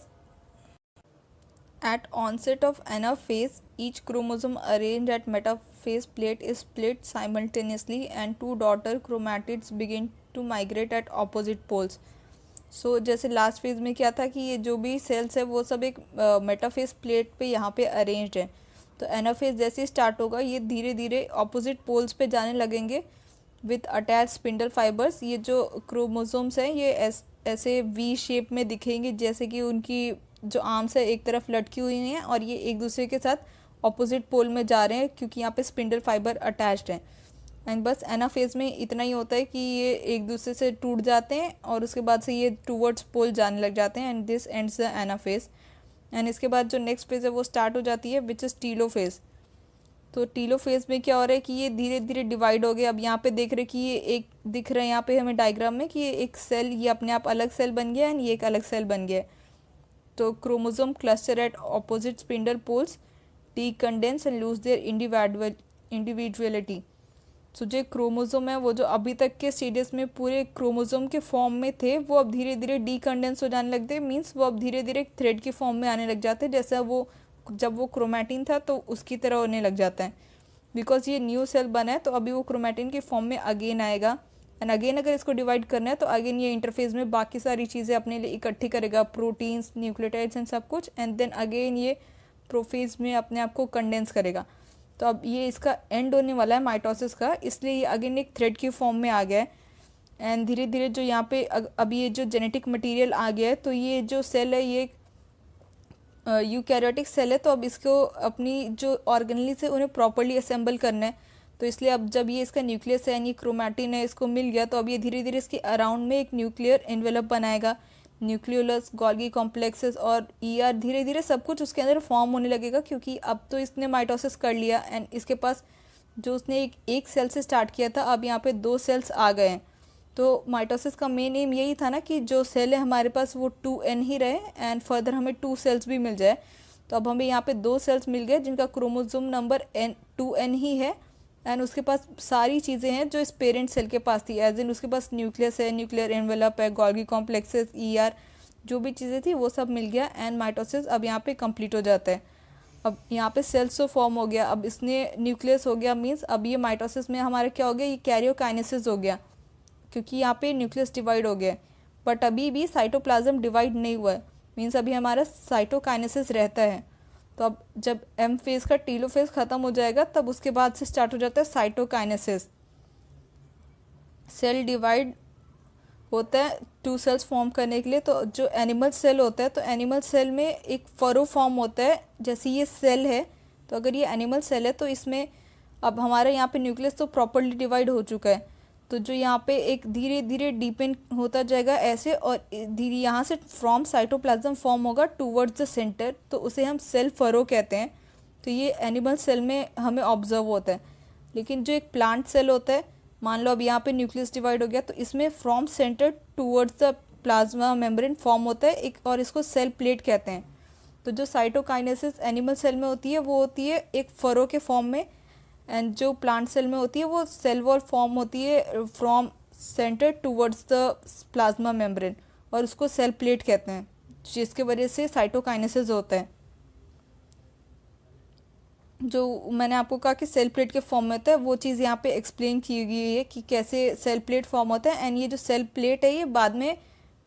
A: at onset of anaphase, each chromosome arranged at metaphase plate is split simultaneously and two daughter chromatids begin to migrate at opposite poles. So जैसे last phase में क्या था कि ये जो भी सेल्स है वो सब एक मेटाफेज प्लेट पे यहाँ पे अरेंज्ड है। तो एनाफेज जैसे ही स्टार्ट होगा ये धीरे धीरे ऑपोजिट पोल्स पे जाने लगेंगे विथ अटैच स्पिंडल फाइबर्स। ये जो क्रोमोसोम्स हैं ये ऐसे वी शेप में दिखेंगे, जैसे कि उनकी जो आर्म्स है एक तरफ लटकी हुई हैं और ये एक दूसरे के साथ ऑपोजिट पोल में जा रहे हैं क्योंकि यहाँ पे स्पिंडल फाइबर अटैच्ड हैं। एंड बस एनाफेज में इतना ही होता है कि ये एक दूसरे से टूट जाते हैं और उसके बाद से ये टूवर्ड्स पोल जाने लग जाते हैं, and this ends the anaphase. And इसके बाद जो नेक्स्ट फेज है वो स्टार्ट हो जाती है विच इज़ टीलोफेज। तो टीलोफेज में क्या हो रहा है कि ये धीरे धीरे डिवाइड हो गया। अब यहाँ पे देख रहे कि ये एक दिख रहा है यहाँ पे हमें डायग्राम में कि ये एक सेल, ये अपने आप अलग सेल बन गया एंड ये एक अलग सेल बन गया। तो chromosome cluster at opposite spindle poles decondense and lose their individuality. So जो क्रोमोसोम है वो जो अभी तक के स्टेजेस में पूरे क्रोमोसोम के फॉर्म में थे वो अब धीरे धीरे डीकंडेंस हो जाने लगते हैं। मीन्स वो अब धीरे धीरे एक थ्रेड के फॉर्म में आने लग जाते हैं, जैसा वो जब वो क्रोमैटिन था तो उसकी तरह होने लग जाता है। बिकॉज ये न्यू सेल बना है तो अभी वो क्रोमैटिन के फॉर्म में अगेन आएगा, एंड अगेन अगर इसको डिवाइड करना है तो अगेन ये इंटरफेस में बाकी सारी चीज़ें अपने लिए इकट्ठी करेगा, प्रोटीन्स, न्यूक्लियोटाइड्स एंड सब कुछ, एंड देन अगेन ये प्रोफेज में अपने आप को कंडेंस करेगा। तो अब ये इसका एंड होने वाला है माइटोसिस का, इसलिए ये अगेन एक थ्रेड की फॉर्म में आ गया है। एंड धीरे धीरे जो यहाँ पे अब ये जो जेनेटिक मटेरियल आ गया है तो ये जो सेल है ये यूकैरियोटिक सेल है, तो अब इसको अपनी जो ऑर्गेनली से उन्हें प्रॉपरली असेंबल करना है। तो इसलिए अब जब ये इसका न्यूक्लियस है ये क्रोमैटिन है इसको मिल गया तो अब ये धीरे धीरे इसके अराउंड में एक न्यूक्लियर एनवेलप बनाएगा, न्यूक्लियोलस, गोल्गी कॉम्प्लेक्सेस और ईआर, धीरे धीरे सब कुछ उसके अंदर फॉर्म होने लगेगा क्योंकि अब तो इसने माइटोसिस कर लिया एंड इसके पास जो उसने एक सेल से स्टार्ट किया था अब यहाँ पे 2 सेल्स आ गए हैं। तो माइटोसिस का मेन एम यही था ना कि जो सेल है हमारे पास वो 2n ही रहे एंड फर्दर हमें 2 सेल्स भी मिल जाए। तो अब हमें यहाँ पे 2 सेल्स मिल गए जिनका क्रोमोसोम नंबर 2n ही है एंड उसके पास सारी चीज़ें हैं जो इस पेरेंट सेल के पास थी, एज इन उसके पास न्यूक्लियस है, न्यूक्लियर एनवेलप है, गोल्गी कॉम्प्लेक्सेस, ईआर, जो भी चीज़ें थी वो सब मिल गया एंड माइटोसिस अब यहाँ पे कंप्लीट हो जाता है। अब यहाँ पे सेल्स तो फॉर्म हो गया, अब इसने न्यूक्लियस हो गया, मीन्स अब ये माइटोसिस में हमारा क्या हो गया, ये कैरियोकाइनेसिस हो गया क्योंकि यहाँ पे न्यूक्लियस डिवाइड हो गया। बट अभी भी साइटोप्लाज्म डिवाइड नहीं हुआ है, मीन्स अभी हमारा साइटोकाइनेसिस रहता है। तो अब जब एम फेज का टीलोफेज ख़त्म हो जाएगा तब उसके बाद से स्टार्ट हो जाता है साइटोकाइनेसिस। सेल डिवाइड होता है 2 सेल्स फॉर्म करने के लिए। तो जो एनिमल सेल होता है तो एनिमल सेल में एक फरो फॉर्म होता है, जैसे ये सेल है तो अगर ये एनिमल सेल है तो इसमें अब हमारे यहाँ पे न्यूक्लियस तो प्रॉपरली डिवाइड हो चुका है, तो जो यहाँ पे एक धीरे धीरे डीपेंड होता जाएगा ऐसे और धीरे यहाँ से फ्रॉम साइटोप्लाज्म फॉर्म होगा टूवर्ड्स द सेंटर, तो उसे हम सेल फरो कहते हैं। तो ये एनिमल सेल में हमें ऑब्जर्व होता है। लेकिन जो एक प्लांट सेल होता है, मान लो अब यहाँ पे न्यूक्लियस डिवाइड हो गया, तो इसमें from centre towards the plasma membrane form होता है एक, और इसको सेल प्लेट कहते हैं। तो जो साइटोकाइनेसिस एनिमल सेल में होती है वो होती है एक फरो के फॉर्म में, एंड जो प्लांट सेल में होती है वो सेल वॉल फॉर्म होती है from centre towards the plasma membrane, और उसको सेल प्लेट कहते हैं, जिसके वजह से साइटोकाइनेसिस होता है। जो मैंने आपको कहा कि सेल प्लेट के फॉर्म में होता है, वो चीज़ यहाँ पे एक्सप्लेन की गई है कि कैसे सेल प्लेट फॉर्म होता है। एंड ये जो सेल प्लेट है ये बाद में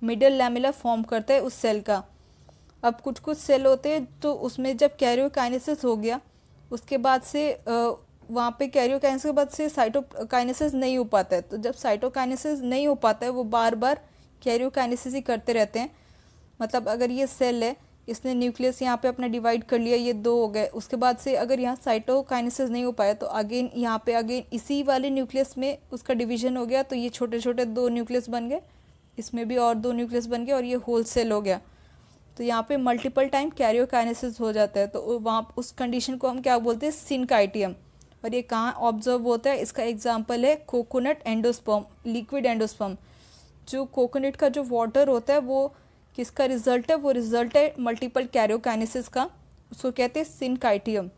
A: मिडल लैमेला फॉर्म करता है उस सेल का। अब कुछ कुछ सेल होते हैं तो उसमें जब कैरियोकाइनेसिस हो गया उसके बाद से वहाँ पे कैरियोकाइनेसिस के बाद से साइटोकाइनेसिस नहीं हो पाता है। तो जब साइटोकाइनेसिस नहीं हो पाता है वो बार बार कैरियोकाइनेसिस ही करते रहते हैं। मतलब अगर ये सेल है, इसने न्यूक्लियस यहाँ पे अपना डिवाइड कर लिया, ये 2 हो गए, उसके बाद से अगर यहाँ साइटोकाइनेसिस नहीं हो पाया तो अगेन यहाँ पे अगेन इसी वाले न्यूक्लियस में उसका डिवीजन हो गया, तो ये छोटे छोटे 2 न्यूक्लियस बन गए, इसमें भी और 2 न्यूक्लियस बन गए, और ये होल सेल हो गया। तो यहाँ पे मल्टीपल टाइम कैरियोकाइनेसिस हो जाता है, तो वहाँ उस कंडीशन को हम क्या बोलते हैं, सिनकाइटियम। और ये कहाँ ऑब्जर्व होता है, इसका एग्जाम्पल है कोकोनट एंडोस्पर्म, लिक्विड एंडोस्पर्म। जो कोकोनट का जो वाटर होता है वो किसका रिजल्ट है, वो रिजल्ट है मल्टीपल कैरियोकाइनेसिस का, उसको कहते हैं सिनकाइटियम।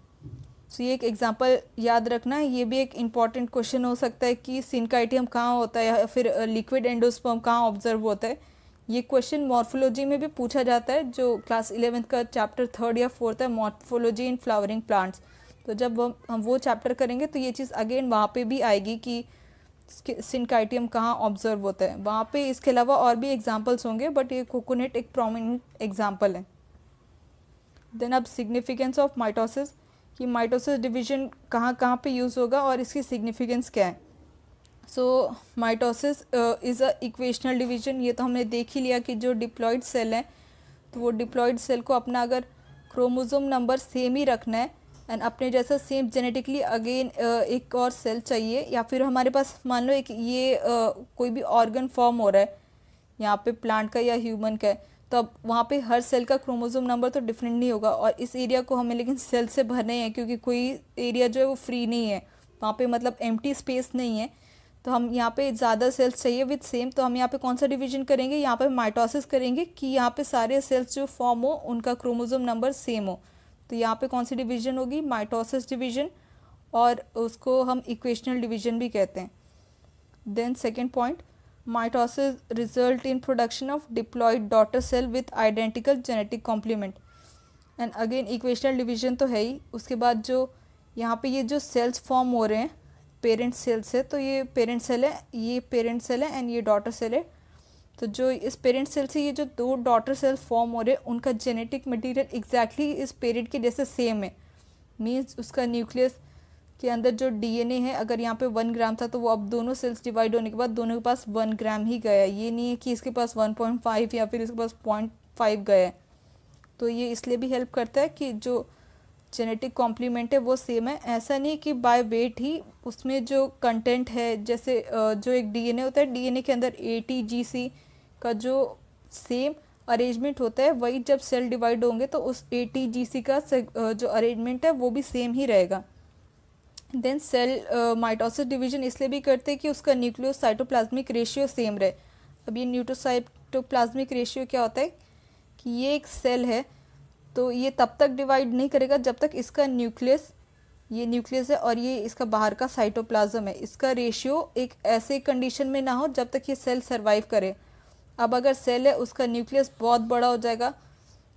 A: सो ये एक एग्जांपल याद रखना, ये भी एक इम्पॉर्टेंट क्वेश्चन हो सकता है कि सिनकाइटियम कहाँ होता है या फिर लिक्विड एंडोस्पर्म कहाँ ऑब्जर्व होता है। ये क्वेश्चन मॉर्फोलॉजी में भी पूछा जाता है, जो क्लास 11th का चैप्टर 3rd या 4th है, मॉर्फोलॉजी इन फ्लावरिंग प्लांट्स। तो जब हम वो चैप्टर करेंगे तो ये चीज़ अगेन वहाँ पे भी आएगी कि सिनकाइटियम कहाँ ऑब्जर्व होता है वहाँ पे। इसके अलावा और भी एग्जांपल्स होंगे, बट ये कोकोनट एक प्रोमिनेंट एग्जांपल है। देन अब सिग्निफिकेंस ऑफ माइटोसिस, कि माइटोसिस डिवीजन कहाँ कहाँ पे यूज़ होगा और इसकी सिग्निफिकेंस क्या है। So mitosis is a equational division. ये तो हमने देख ही लिया कि जो डिप्लॉयड सेल है तो वो डिप्लॉयड सेल को अपना अगर क्रोमोसोम नंबर सेम ही रखना है एंड अपने जैसा सेम जेनेटिकली अगेन एक और सेल चाहिए, या फिर हमारे पास मान लो एक ये कोई भी ऑर्गन फॉर्म हो रहा है यहाँ पे प्लांट का या ह्यूमन का है, तो अब वहाँ पे हर सेल का क्रोमोसोम नंबर तो डिफरेंट नहीं होगा, और इस एरिया को हमें लेकिन सेल से भरना ही है, क्योंकि कोई एरिया जो है वो फ्री नहीं है वहाँ पे, मतलब एम्प्टी स्पेस नहीं है। तो हम यहाँ पे ज़्यादा सेल्स चाहिए विद सेम, तो हम यहाँ पे कौन सा डिवीजन करेंगे, यहाँ पे माइटोसिस करेंगे कि यहाँ पे सारे सेल्स जो फॉर्म हो उनका क्रोमोसोम नंबर सेम हो। तो यहाँ पे कौन सी डिवीजन होगी, माइटोसिस डिवीजन, और उसको हम इक्वेशनल डिवीजन भी कहते हैं। Then second point, mitosis result in production of diploid daughter cell with identical genetic complement. And again equational division तो है ही। उसके बाद जो यहाँ पे ये जो सेल्स फॉर्म हो रहे हैं पेरेंट सेल से, तो ये पेरेंट सेल है, ये पेरेंट सेल है एंड ये डॉटर सेल है। तो जो इस पेरेंट सेल से ये जो 2 डॉटर सेल्स फॉर्म हो रहे हैं उनका जेनेटिक मटेरियल एग्जैक्टली इस पेरेंट के जैसे सेम है। मीन्स उसका न्यूक्लियस के अंदर जो डीएनए है, अगर यहाँ पे 1 ग्राम था तो वो अब दोनों सेल्स डिवाइड होने के बाद दोनों के पास 1 ग्राम ही गया है। ये नहीं है कि इसके पास 1.5 या फिर इसके पास 0.5 गया है। तो ये इसलिए भी हेल्प करता है कि जो जेनेटिक कॉम्प्लीमेंट है वो सेम है। ऐसा नहीं कि बाय वेट ही उसमें जो कंटेंट है, जैसे जो एक डीएनए होता है, डीएनए के अंदर ATGC का जो सेम अरेंजमेंट होता है, वही जब सेल डिवाइड होंगे तो उस ATGC का जो अरेंजमेंट है वो भी सेम ही रहेगा। देन सेल माइटोसिस डिवीजन इसलिए भी करते हैं कि उसका न्यूक्लियो साइटोप्लाज्मिक रेशियो सेम रहे। अब ये न्यूट्रोसाइटोप्लाज्मिक रेशियो क्या होता है कि ये एक सेल है तो ये तब तक डिवाइड नहीं करेगा जब तक इसका न्यूक्लियस, ये न्यूक्लियस है और ये इसका बाहर का साइटोप्लाज्म है, इसका रेशियो एक ऐसे कंडीशन में ना हो जब तक ये सेल सरवाइव करे। अब अगर सेल है उसका न्यूक्लियस बहुत बड़ा हो जाएगा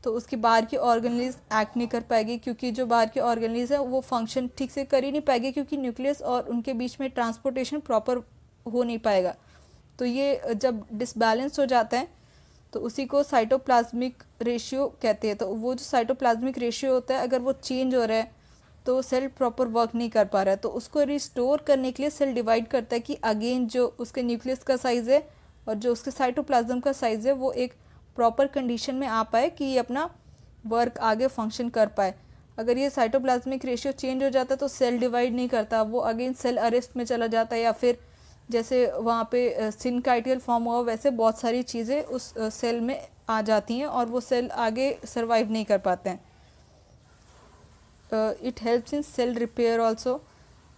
A: तो उसकी बाहर की ऑर्गेनेलिज एक्ट नहीं कर पाएगी, क्योंकि जो बाहर की ऑर्गेनेलिज है वो फंक्शन ठीक से कर ही नहीं पाएगी, क्योंकि न्यूक्लियस और उनके बीच में ट्रांसपोर्टेशन प्रॉपर हो नहीं पाएगा। तो ये जब डिसबैलेंस हो जाता है तो उसी को साइटोप्लाज्मिक रेशियो कहते हैं। तो वो जो साइटोप्लाज्मिक रेशियो होता है अगर वो चेंज हो रहा है तो सेल प्रॉपर वर्क नहीं कर पा रहा है, तो उसको रिस्टोर करने के लिए सेल डिवाइड करता है कि अगेन जो उसके न्यूक्लियस का साइज़ है और जो उसके साइटोप्लाज्म का साइज़ है वो एक प्रॉपर कंडीशन में आ पाए कि ये अपना वर्क आगे फंक्शन कर पाए। अगर ये साइटोप्लाज्मिक रेशियो चेंज हो जाता है तो सेल डिवाइड नहीं करता, वो अगेन सेल अरेस्ट में चला जाता है, या फिर जैसे वहाँ पे सिनकाइटियल फॉर्म हुआ वैसे बहुत सारी चीज़ें उस सेल में आ जाती हैं और वो सेल आगे सर्वाइव नहीं कर पाते हैं। it helps in cell repair also.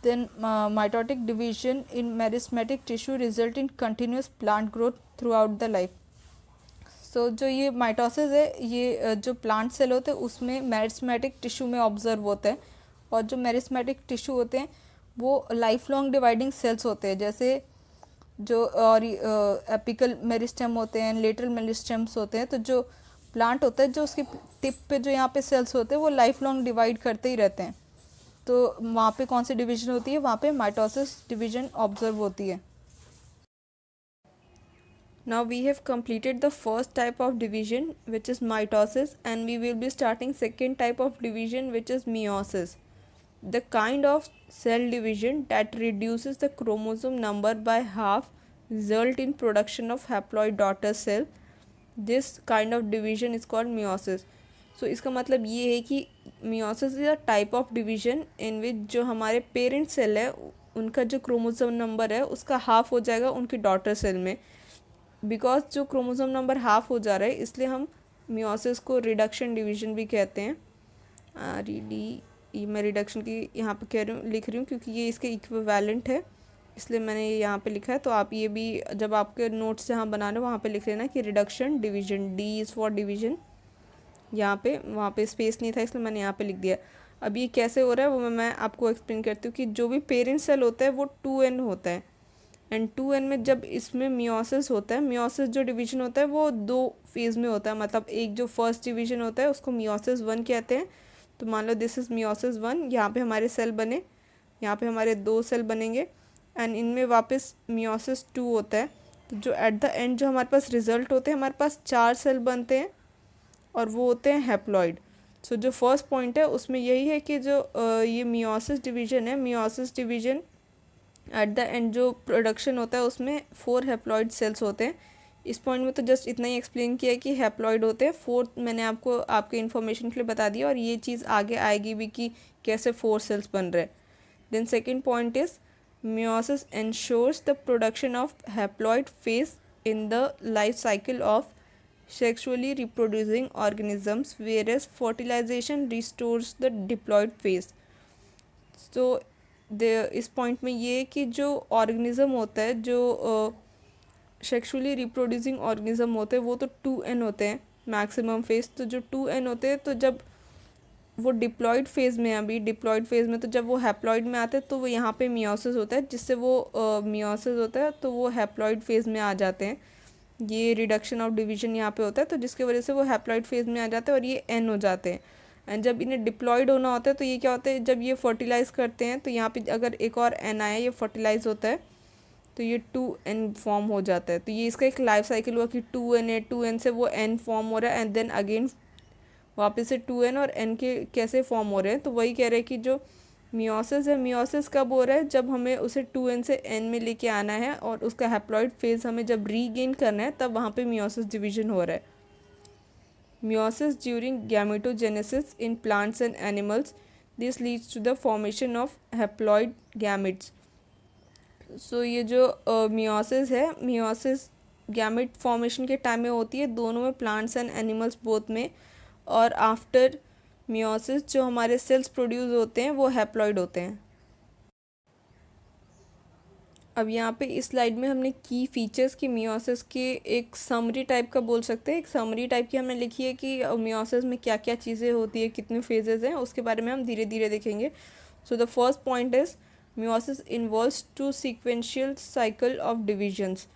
A: Then mitotic division in meristematic tissue result in continuous plant growth throughout the life. सो जो ये माइटोसिस है ये जो प्लांट सेल होते हैं उसमें मेरिस्मेटिक टिश्यू में ऑब्जर्व होते हैं, और जो मेरिस्मेटिक टिश्यू होते हैं वो लाइफ लॉन्ग डिवाइडिंग सेल्स होते हैं, जैसे जो और एपिकल मेरिस्टेम होते हैं, लेटरल मेरिस्टेम्स होते हैं। तो जो प्लांट होता है जो उसकी टिप पे जो यहाँ पे सेल्स होते हैं वो लाइफ लॉन्ग डिवाइड करते ही रहते हैं। तो वहाँ पे कौन सी डिवीजन होती है, वहाँ पे माइटोसिस डिवीजन ऑब्जर्व होती है। Now we have completed the first type of division, which is mitosis, and we will be starting second type of division, which is meiosis. The kind of cell division that reduces the chromosome number by half result in production of haploid daughter cell. This kind of division is called meiosis. So इसका मतलब ये है कि meiosis is a type of division in which जो हमारे parent cell है उनका जो क्रोमोसोम नंबर है उसका हाफ हो जाएगा उनकी डॉटर सेल में। बिकॉज जो क्रोमोसोम नंबर हाफ हो जा रहा है इसलिए हम मियोसिस को रिडक्शन डिवीजन भी कहते हैं। मैं रिडक्शन की यहाँ पे लिख रही हूँ क्योंकि ये इसके इक्विवेलेंट है, इसलिए मैंने ये यहाँ पे लिखा है। तो आप ये भी जब आपके नोट्स यहाँ बना रहे हो वहाँ पे लिख लेना कि reduction division, D is for division. यहाँ पे वहाँ पे स्पेस नहीं था इसलिए मैंने यहाँ पे लिख दिया। अब ये कैसे हो रहा है वो मैं आपको एक्सप्लेन करती हूँ कि जो भी पेरेंट सेल होता है वो 2n होता है, एंड 2n में जब इसमें मियोसिस होता है, मियोसिस जो डिवीजन होता है वो 2 फेज़ में होता है। मतलब एक जो फर्स्ट डिवीजन होता है उसको मियोसिस 1 कहते हैं। तो मान लो दिस इज़ मियोसिस 1, यहाँ पे हमारे सेल बने, यहाँ पे हमारे 2 सेल बनेंगे, एंड इनमें वापस मियोसिस 2 होता है। तो जो एट द एंड जो हमारे पास रिजल्ट होते हैं, हमारे पास 4 सेल बनते हैं और वो होते हैं हैप्लॉइड। सो जो फर्स्ट पॉइंट है उसमें यही है कि जो ये मियोसिस डिवीजन है, meiosis division eight the and जो प्रोडक्शन होता है उसमें 4 हैप्लॉइड सेल्स होते हैं। इस पॉइंट में तो जस्ट इतना ही एक्सप्लेन किया कि हैप्लॉइड होते हैं, 4 मैंने आपको आपके इन्फॉर्मेशन के लिए बता दिया, और ये चीज़ आगे आएगी भी कि कैसे 4 सेल्स बन रहे हैं। Then second point is meiosis ensures the production of haploid phase in the life cycle of sexually reproducing organisms, whereas fertilization restores the diploid phase. So इस पॉइंट में ये कि जो ऑर्गेनिज्म होता है, जो सेक्सुअली रिप्रोड्यूसिंग ऑर्गेनिज्म होते हैं वो तो 2n होते हैं मैक्सिमम फेज। तो जो 2n होते हैं तो जब वो डिप्लॉयड फेज़ में, अभी डिप्लॉयड फेज़ में, तो जब वो हैप्लॉइड में आते हैं तो वो यहाँ पे मियोसिस होता है, जिससे वो मियोसिस होता है तो वो हैप्लॉइड फेज़ में आ जाते हैं। ये रिडक्शन ऑफ डिवीजन यहाँ पे होता है तो जिसकी वजह से वो हैप्लॉइड फेज़ में आ जाते हैं और ये n हो जाते हैं। एंड जब इन्हें डिप्लॉयड होना होता है तो ये क्या होता है, जब ये फर्टिलाइज़ करते हैं तो यहाँ पे अगर एक और n आया, ये फर्टिलाइज़ होता है तो ये 2n फॉर्म हो जाता है। तो ये इसका एक लाइफ साइकिल हुआ कि 2n है, 2n से वो n फॉर्म हो रहा है, एंड देन अगेन वापस से 2n और n के कैसे फॉर्म हो रहे हैं। तो वही कह रहे हैं कि जो मियोसिस है, मियोसिस कब हो रहा है, जब हमें उसे 2n से n में लेके आना है और उसका हैप्लॉइड फेज हमें जब रीगेन करना है तब वहाँ पे मियोसिस डिवीजन हो रहा है। Meiosis during gametogenesis in plants and animals, this leads to the formation of haploid gametes. So ये जो मियोसिस है, मियोसिस गैमेट फॉर्मेशन के टाइम में होती है, दोनों में, प्लांट्स एंड एनिमल्स बोथ में। और आफ्टर मियोसिस जो हमारे सेल्स प्रोड्यूस होते हैं वो हैप्लॉइड होते हैं। अब यहाँ पे इस स्लाइड में हमने की फीचर्स की मियोसिस के एक समरी टाइप का बोल सकते हैं, एक समरी टाइप की हमने लिखी है कि मियोसिस में क्या क्या चीज़ें होती है, कितने फेजेस हैं, उसके बारे में हम धीरे धीरे देखेंगे। So the first point is meiosis involves 2 sequential cycle of divisions.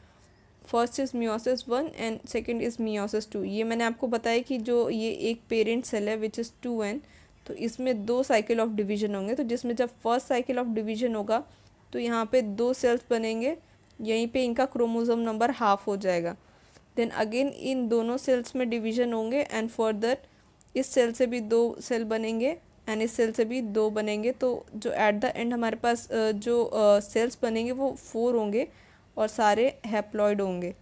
A: First is meiosis 1 and second is meiosis 2। ये मैंने आपको बताया कि जो ये एक पेरेंट सेल है विच इज़ 2n, तो इसमें 2 साइकिल ऑफ डिवीजन होंगे। तो जिसमें जब फर्स्ट साइकिल ऑफ डिवीजन होगा तो यहाँ पे 2 सेल्स बनेंगे, यहीं पे इनका क्रोमोसोम नंबर हाफ हो जाएगा। देन अगेन इन दोनों सेल्स में डिवीजन होंगे, एंड फर्दर इस सेल से भी 2 सेल बनेंगे एंड इस सेल से भी 2 बनेंगे। तो जो एट द एंड हमारे पास जो सेल्स बनेंगे वो 4 होंगे और सारे हैप्लॉइड होंगे।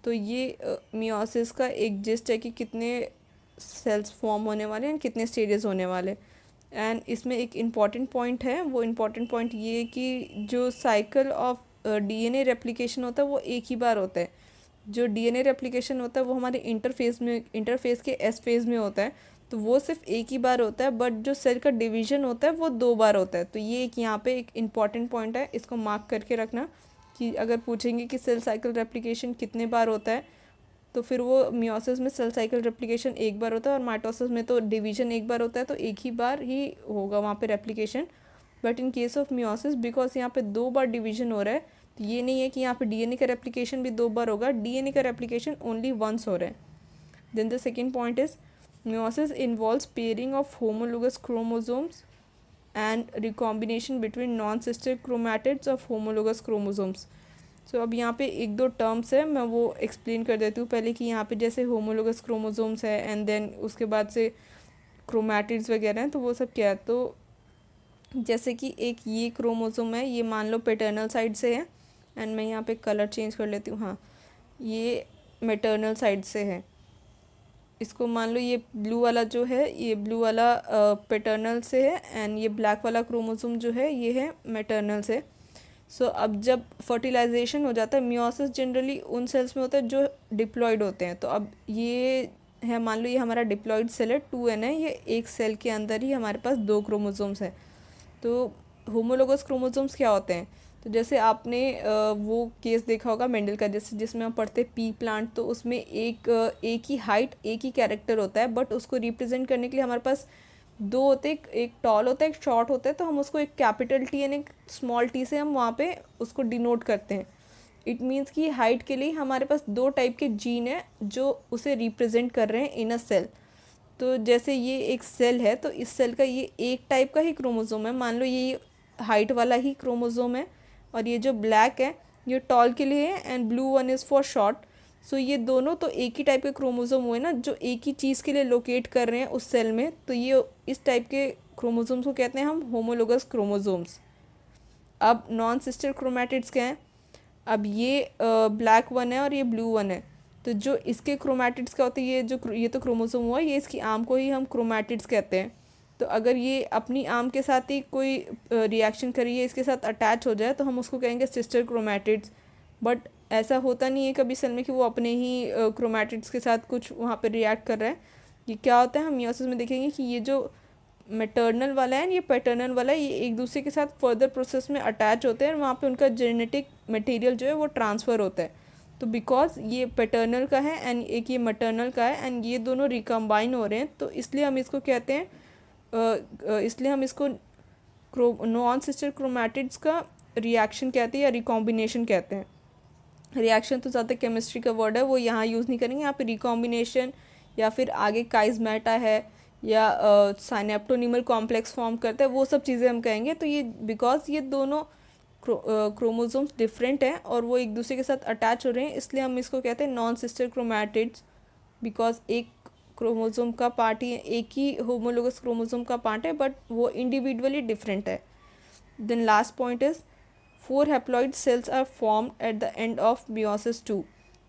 A: तो ये मियोसिस का एक जिस्ट है कि कितने सेल्स फॉर्म होने वाले हैं, कितने स्टेजेस होने वाले। एंड इसमें एक इम्पॉर्टेंट पॉइंट है, वो इम्पॉर्टेंट पॉइंट ये है कि जो साइकिल ऑफ डीएनए रेप्लिकेशन होता है वो एक ही बार होता है। जो डीएनए रेप्लिकेशन होता है वो हमारे इंटरफेस के एस फेज़ में होता है। तो वो सिर्फ एक ही बार होता है, बट जो सेल का डिवीजन होता है वो 2 बार होता है। तो ये एक यहाँ पे एक इम्पॉर्टेंट पॉइंट है, इसको मार्क करके रखना कि अगर पूछेंगे कि सेल साइकिल रेप्लिकेशन कितने बार होता है, तो फिर वो मियोसिस में सेल साइकिल रेप्लिकेशन एक बार होता है और माइटोसिस में तो डिवीजन एक बार होता है, तो एक ही बार ही होगा वहाँ पे replication. But in case of meiosis because यहाँ पे 2 बार डिवीजन हो रहा है, तो ये नहीं है कि यहाँ पे डीएनए का रेप्लिकेशन भी 2 बार होगा, डीएनए का रेप्लिकेशन ओनली वंस हो रहा है। Then the second point is meiosis involves pairing of homologous chromosomes and recombination between non-sister chromatids of homologous chromosomes. So अब यहाँ पे एक दो टर्म्स है, मैं वो एक्सप्लेन कर देती हूँ पहले कि यहाँ पे जैसे होमोलोगस क्रोमोसोम्स है एंड देन उसके बाद से क्रोमैटिड्स वगैरह हैं, तो वो सब क्या है। तो जैसे कि एक ये क्रोमोसोम है, ये मान लो पैटर्नल साइड से है, एंड मैं यहाँ पे कलर चेंज कर लेती हूँ, हाँ ये मैटर्नल साइड से है। इसको मान लो ये ब्लू वाला जो है, ये ब्लू वाला पैटर्नल से है एंड ये ब्लैक वाला क्रोमोसोम जो है ये है मैटर्नल से। सो अब जब फर्टिलाइजेशन हो जाता है, मियोसिस जनरली उन सेल्स में होता है जो डिप्लॉयड होते हैं। तो अब ये है, मान लो ये हमारा डिप्लॉयड सेल है 2n है, ये एक सेल के अंदर ही हमारे पास 2 क्रोमोसोम्स है। तो होमोलोगस क्रोमोसोम्स क्या होते हैं, तो जैसे आपने वो केस देखा होगा मेंडल का, जैसे जिसमें हम पढ़ते पी प्लांट, तो उसमें एक ही हाइट एक ही कैरेक्टर होता है, बट उसको रिप्रेजेंट करने के लिए हमारे पास 2 होते हैं, एक टॉल होता है एक शॉर्ट होता है, तो हम उसको एक कैपिटल टी एंड एक स्मॉल टी से हम वहाँ पे उसको डिनोट करते हैं। इट मीन्स कि हाइट के लिए हमारे पास 2 टाइप के जीन है जो उसे रिप्रेजेंट कर रहे हैं इन अ सेल। तो जैसे ये एक सेल है, तो इस सेल का ये एक टाइप का ही क्रोमोसोम है, मान लो ये हाइट वाला ही क्रोमोसोम है, और ये जो ब्लैक है ये टॉल के लिए है and blue one is for short. So ये दोनों तो एक ही टाइप के क्रोमोसोम हुए ना, जो एक ही चीज़ के लिए लोकेट कर रहे हैं उस सेल में, तो ये इस टाइप के क्रोमोसोम्स को कहते हैं हम होमोलोगस क्रोमोसोम्स। अब नॉन सिस्टर क्रोमैटिड्स क्या हैं, अब ये ब्लैक वन है और ये ब्लू वन है, तो जो इसके क्रोमैटिड्स क्या होते हैं, ये तो क्रोमोसोम हुआ, ये इसकी आर्म को ही हम क्रोमैटिड्स कहते हैं। तो अगर ये अपनी आर्म के साथ ही कोई रिएक्शन करिए, इसके साथ अटैच हो जाए, तो हम उसको कहेंगे सिस्टर क्रोमैटिड्स। बट ऐसा होता नहीं है कभी सेल में कि वो अपने ही क्रोमैटिड्स के साथ कुछ वहाँ पे रिएक्ट कर रहा है। ये क्या होता है, हम मियोसिस में देखेंगे कि ये जो मैटर्नल वाला है ये पैटर्नल वाला है, ये एक दूसरे के साथ फर्दर प्रोसेस में अटैच होते हैं, वहाँ पे उनका जेनेटिक मटेरियल जो है वो ट्रांसफ़र होता है। तो बिकॉज ये पैटर्नल का है एंड एक ये मैटर्नल का है एंड ये दोनों रिकम्बाइन हो रहे हैं, तो इसलिए हम इसको कहते हैं इसलिए हम इसको नॉन सिस्टर क्रोमैटिड्स का रिएक्शन कहते हैं या रिकॉम्बिनेशन कहते हैं। रिएक्शन तो ज़्यादा केमिस्ट्री का वर्ड है, वो यहाँ यूज़ नहीं करेंगे, यहाँ पे रिकॉम्बिनेशन या फिर आगे काइजमेटा है या साइनेप्टोनिमल कॉम्प्लेक्स फॉर्म करता है, वो सब चीज़ें हम कहेंगे। तो ये बिकॉज ये दोनों क्रोमोसोम्स डिफरेंट हैं और वो एक दूसरे के साथ अटैच हो रहे हैं, इसलिए हम इसको कहते हैं नॉन सिस्टर क्रोमैटिड्स, बिकॉज एक क्रोमोसोम का पार्ट ही, एक ही होमोलोगस क्रोमोसोम का पार्ट है, बट वो इंडिविजुअली डिफरेंट है। Then last point is 4 haploid cells are formed at the end of meiosis 2।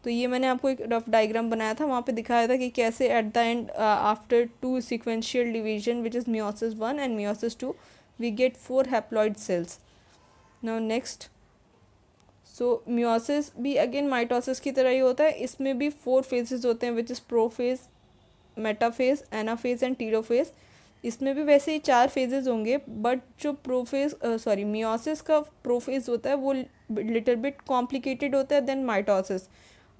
A: तो ये मैंने आपको एक रफ डायग्राम बनाया था, वहाँ पे दिखाया था कि कैसे at the end after 2 sequential division which is meiosis 1 and meiosis 2 we get 4 haploid cells. Now next, so meiosis भी अगेन माइटोसिस की तरह ही होता है, इसमें भी 4 फेजेस होते हैं which is prophase, metaphase, anaphase and telophase. इसमें भी वैसे ही 4 फेजेस होंगे, बट जो मियोसिस का प्रोफेज होता है वो लिटिल बिट कॉम्प्लिकेटेड होता है देन माइटोसिस।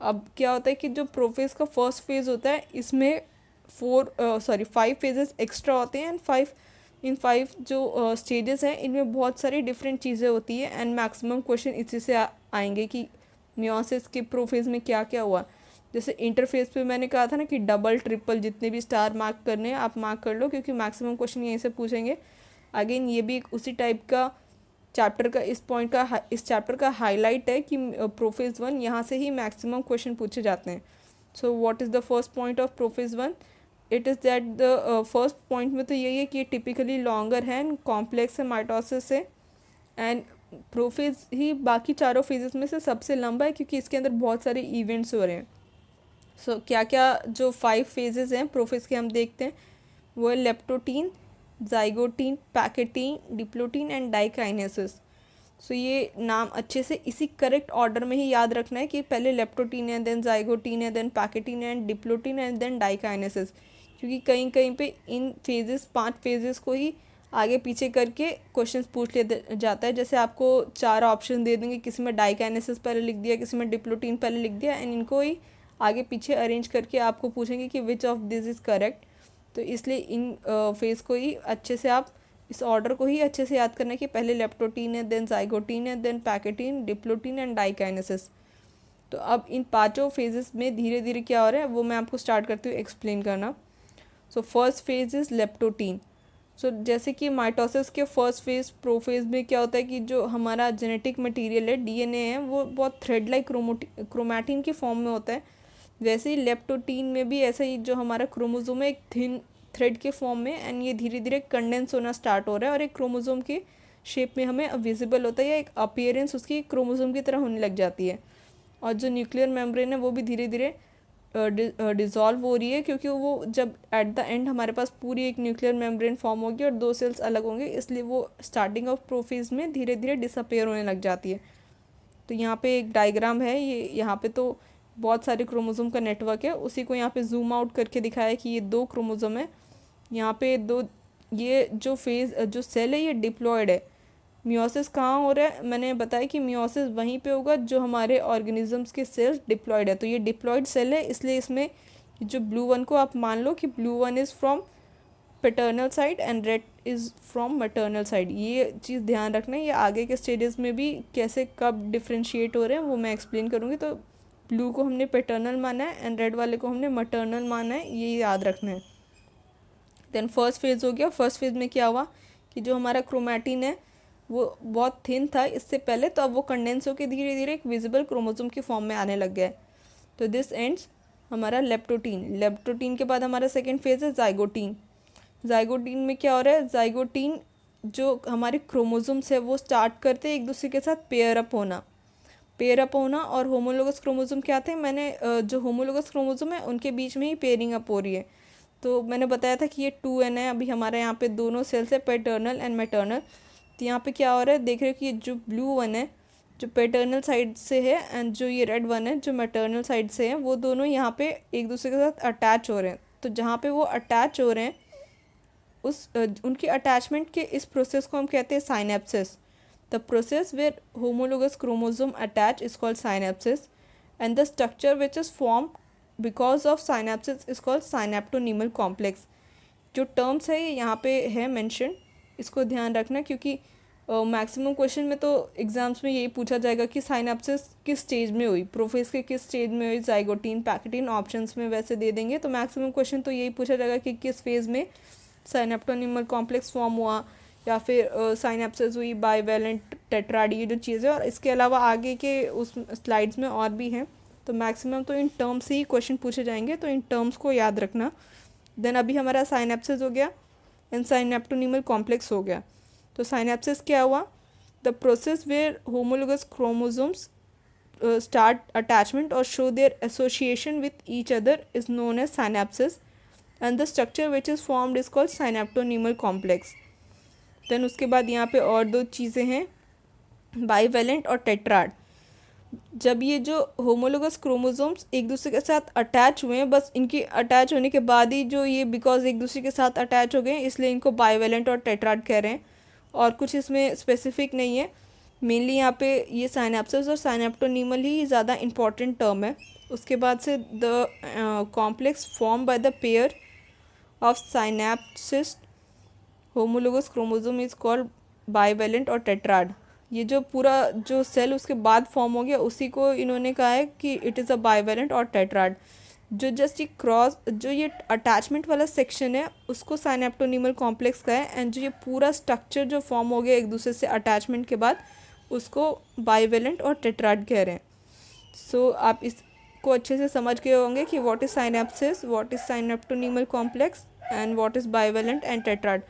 A: अब क्या होता है कि जो प्रोफेज का फर्स्ट फेज होता है इसमें 5 फेजेस एक्स्ट्रा होते हैं एंड इन 5 जो स्टेजेस हैं इनमें बहुत सारी डिफरेंट चीज़ें होती है एंड मैक्सिमम क्वेश्चन इसी से आएंगे कि मियोसिस के प्रोफेज में क्या क्या हुआ। जैसे इंटरफेस पे मैंने कहा था ना कि डबल ट्रिपल जितने भी स्टार मार्क करने हैं आप मार्क कर लो, क्योंकि मैक्सिमम क्वेश्चन यहीं से पूछेंगे। अगेन ये भी एक उसी टाइप का चैप्टर का इस चैप्टर का हाईलाइट है कि प्रोफेज 1 यहाँ से ही मैक्सिमम क्वेश्चन पूछे जाते हैं। So what is the first point of prophase 1? It is that the first point में तो यही है कि ये टिपिकली लॉन्गर है एंड कॉम्प्लेक्स है माइटोसिस से, एंड प्रोफेज ही बाकी चारों फेजेस में से सबसे लंबा है क्योंकि इसके अंदर बहुत सारे इवेंट्स हो रहे हैं। सो क्या क्या जो 5 फेजेस हैं प्रोफेज के हम देखते हैं, वो है leptotene, zygotene, pachytene, diplotene and diakinesis. So ये नाम अच्छे से इसी करेक्ट ऑर्डर में ही याद रखना है कि पहले लेप्टोटीन है, देन जाइगोटीन है, देन पैकेटीन है, डिप्लोटीन है, देन डाइकाइनेसिस, क्योंकि कहीं कहीं पे इन फेजेस 5 फेजेस को ही आगे पीछे करके क्वेश्चंस पूछ लिया जाता है। जैसे आपको 4 ऑप्शन दे देंगे, किसी में डाइकाइनेसिस पहले लिख दिया, किसी में डिप्लोटीन पहले लिख दिया, एंड इनको ही आगे पीछे अरेंज करके आपको पूछेंगे कि which of this is correct. तो इसलिए इन फेज को ही अच्छे से आप इस ऑर्डर को ही अच्छे से याद करना है कि पहले लेप्टोटीन है, देन जाइगोटीन है, then pachytene, diplotene and diakinesis. तो अब इन 5 फेजेस में धीरे धीरे क्या हो रहा है वो मैं आपको स्टार्ट करती हूँ एक्सप्लेन करना। So first phase is leptotene. So जैसे कि माइटोसिस के फर्स्ट फेज प्रोफेज में क्या होता है कि जो हमारा जेनेटिक मटेरियल है, डीएनए है, वो बहुत थ्रेड लाइक क्रोमैटिन की फॉर्म में होता है। वैसे ही लेप्टोटीन में भी ऐसा ही जो हमारा क्रोमोजोम है एक थिन थ्रेड के फॉर्म में, एंड ये धीरे धीरे कंडेंस होना स्टार्ट हो रहा है और एक क्रोमोजोम के शेप में हमें विजिबल होता है, या एक अपीयरेंस उसकी क्रोमोजोम की तरह होने लग जाती है। और जो न्यूक्लियर मेम्ब्रेन है वो भी धीरे धीरे डिज़ोल्व हो रही है, क्योंकि वो जब एट द एंड हमारे पास पूरी एक न्यूक्लियर मेम्ब्रेन फॉर्म होगी और 2 सेल्स अलग होंगे, इसलिए वो स्टार्टिंग ऑफ प्रोफेज में धीरे धीरे डिसअपेयर होने लग जाती है। तो यहाँ पे एक डायग्राम है, ये यहाँ पे तो बहुत सारे क्रोमोसोम का नेटवर्क है, उसी को यहाँ पे जूम आउट करके दिखाया है कि ये 2 क्रोमोसोम है। यहाँ पे 2, ये जो फेज जो सेल है ये डिप्लॉयड है। मियोसिस कहाँ हो रहा है, मैंने बताया कि मियोसिस वहीं पे होगा जो हमारे ऑर्गेनिजम्स के सेल्स डिप्लॉयड है। तो ये डिप्लॉयड सेल है, इसलिए इसमें जो ब्लू वन को आप मान लो कि blue one is from paternal side and red is from maternal side. ये चीज़ ध्यान रखना है। ये आगे के स्टेजेस में भी कैसे कब डिफ्रेंशिएट हो रहे हैं वो मैं एक्सप्लेन करूँगी। तो ब्लू को हमने पैटर्नल माना है एंड रेड वाले को हमने मैटर्नल माना है, ये याद रखना है। देन फर्स्ट फेज़ हो गया। फर्स्ट फेज़ में क्या हुआ कि जो हमारा क्रोमैटिन है वो बहुत थिन था इससे पहले, तो अब वो कंडेंस होकर धीरे धीरे एक विजिबल क्रोमोसोम की फॉर्म में आने लग गया है। तो दिस एंड्स हमारा लेप्टोटीन। लेप्टोटीन के बाद हमारा सेकेंड फेज़ है जाइगोटीन। जाइगोटीन में क्या हो रहा है, जाइगोटीन जो हमारे क्रोमोसोम्स है वो स्टार्ट करते हैं एक दूसरे के साथ पेयर अप होना और होमोलोगस क्रोमोसोम क्या थे, मैंने जो होमोलोगस क्रोमोसोम है उनके बीच में ही पेयरिंग अप हो रही है। तो मैंने बताया था कि ये 2n है। अभी हमारे यहाँ पे दोनों सेल्स है, पैटर्नल एंड मैटर्नल। तो यहाँ पे क्या हो रहा है, देख रहे हो कि जो ब्लू वन है जो पैटर्नल साइड से है एंड जो ये रेड वन है जो मैटर्नल साइड से है, वो दोनों यहाँ पे एक दूसरे के साथ अटैच हो रहे हैं। तो जहाँ पे वो अटैच हो रहे हैं उस उनकी अटैचमेंट के इस प्रोसेस को हम कहते हैं synapsis. The process where homologous chromosome attach is called synapsis and the structure which is form because of synapsis is called synaptonemal complex. जो टर्म्स है ये यहाँ पे है मेंशन, इसको ध्यान रखना, क्योंकि मैक्सिमम क्वेश्चन में तो एग्जाम्स में यही पूछा जाएगा कि साइनेप्सिस किस स्टेज में हुई, प्रोफेज के किस स्टेज में हुई, जाइगोटीन पैकेटीन ऑप्शंस में वैसे दे देंगे। तो मैक्सिमम क्वेश्चन तो यही पूछा जाएगा कि किस फेज़ में साइनेप्टोनीमल कॉम्प्लेक्स फॉर्म हुआ, या फिर साइनेप्सिस हुई, बाइवेलेंट, टेट्राड, ये जो चीज़ें। और इसके अलावा आगे के उस स्लाइड्स में और भी हैं, तो मैक्सिमम तो इन टर्म्स ही क्वेश्चन पूछे जाएंगे, तो इन टर्म्स को याद रखना। देन अभी हमारा साइनेप्सिस हो गया एंड साइनेप्टोनीमल कॉम्प्लेक्स हो गया। तो साइनेप्सिस क्या हुआ, the process where homologous chromosomes start attachment और show their association with each other is known as synapsis and the structure which is formed is called synaptonemal complex. Then उसके बाद यहाँ पे और 2 चीज़ें हैं, बाइवेलेंट और टेट्राड। जब ये जो होमोलोगस क्रोमोसोम्स एक दूसरे के साथ अटैच हुए हैं, बस इनकी अटैच होने के बाद ही जो ये बिकॉज एक दूसरे के साथ अटैच हो गए इसलिए इनको बाइवेलेंट और टेट्राड कह रहे हैं, और कुछ इसमें स्पेसिफिक नहीं है। मेनली यहाँ पे ये साइनेप्सिस और साइनेप्टोनीमल ही ज़्यादा इंपॉर्टेंट टर्म है। उसके बाद से the complex form by the pair of synapsis homologous chromosome is called bivalent और टेट्राड। ये जो पूरा जो सेल उसके बाद फॉर्म हो गया उसी को इन्होंने कहा है कि इट इज़ अ बाइवेलेंट और टेट्राड। जो जस्ट ये क्रॉस जो ये अटैचमेंट वाला सेक्शन है उसको साइनेप्टोनीमल कॉम्प्लेक्स का है, एंड जो ये पूरा स्ट्रक्चर जो फॉर्म हो गया एक दूसरे से अटैचमेंट के बाद उसको बाइवेलेंट और टेट्राड कह रहे हैं। सो आप इसको अच्छे से समझ गए होंगे कि what is synapsis, what is synaptonemal complex and what is bivalent and tetrad.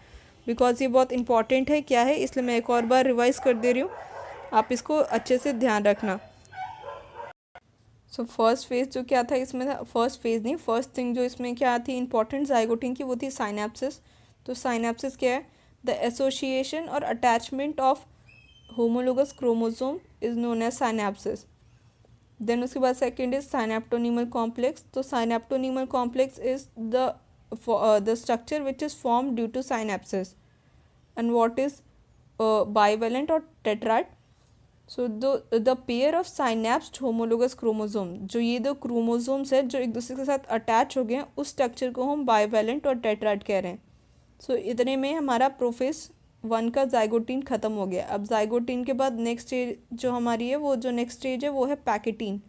A: Because ये बहुत इंपॉर्टेंट है क्या है, इसलिए मैं एक और बार रिवाइज कर दे रही हूँ, आप इसको अच्छे से ध्यान रखना। सो फर्स्ट फेज जो क्या था इसमें, फर्स्ट फेज नहीं, फर्स्ट थिंग जो इसमें क्या थी इंपॉर्टेंट जाइगोटीन की, वो थी साइनेप्सिस। तो साइनेप्सिस क्या है, द एसोसिएशन और attachment of homologous chromosome is known as synapsis. Then उसके बाद सेकेंड इज साइनेप्टोनीमल कॉम्प्लेक्स। तो synaptonemal complex is the the structure which is formed due to synapses. And what is bivalent or tetrad? So the pair of synapsed homologous chromosome, जो ये दो chromosomes है जो एक दूसरे के साथ अटैच हो गए हैं, उस स्ट्रक्चर को हम बाइवेलेंट और टेट्राड कह रहे हैं. सो इतने में हमारा प्रोफेस 1 का जाइगोटीन ख़त्म हो गया. अब जाइगोटीन के बाद नेक्स्ट स्टेज जो हमारी है, वो जो नेक्स्ट स्टेज है वो है पैकेटीन.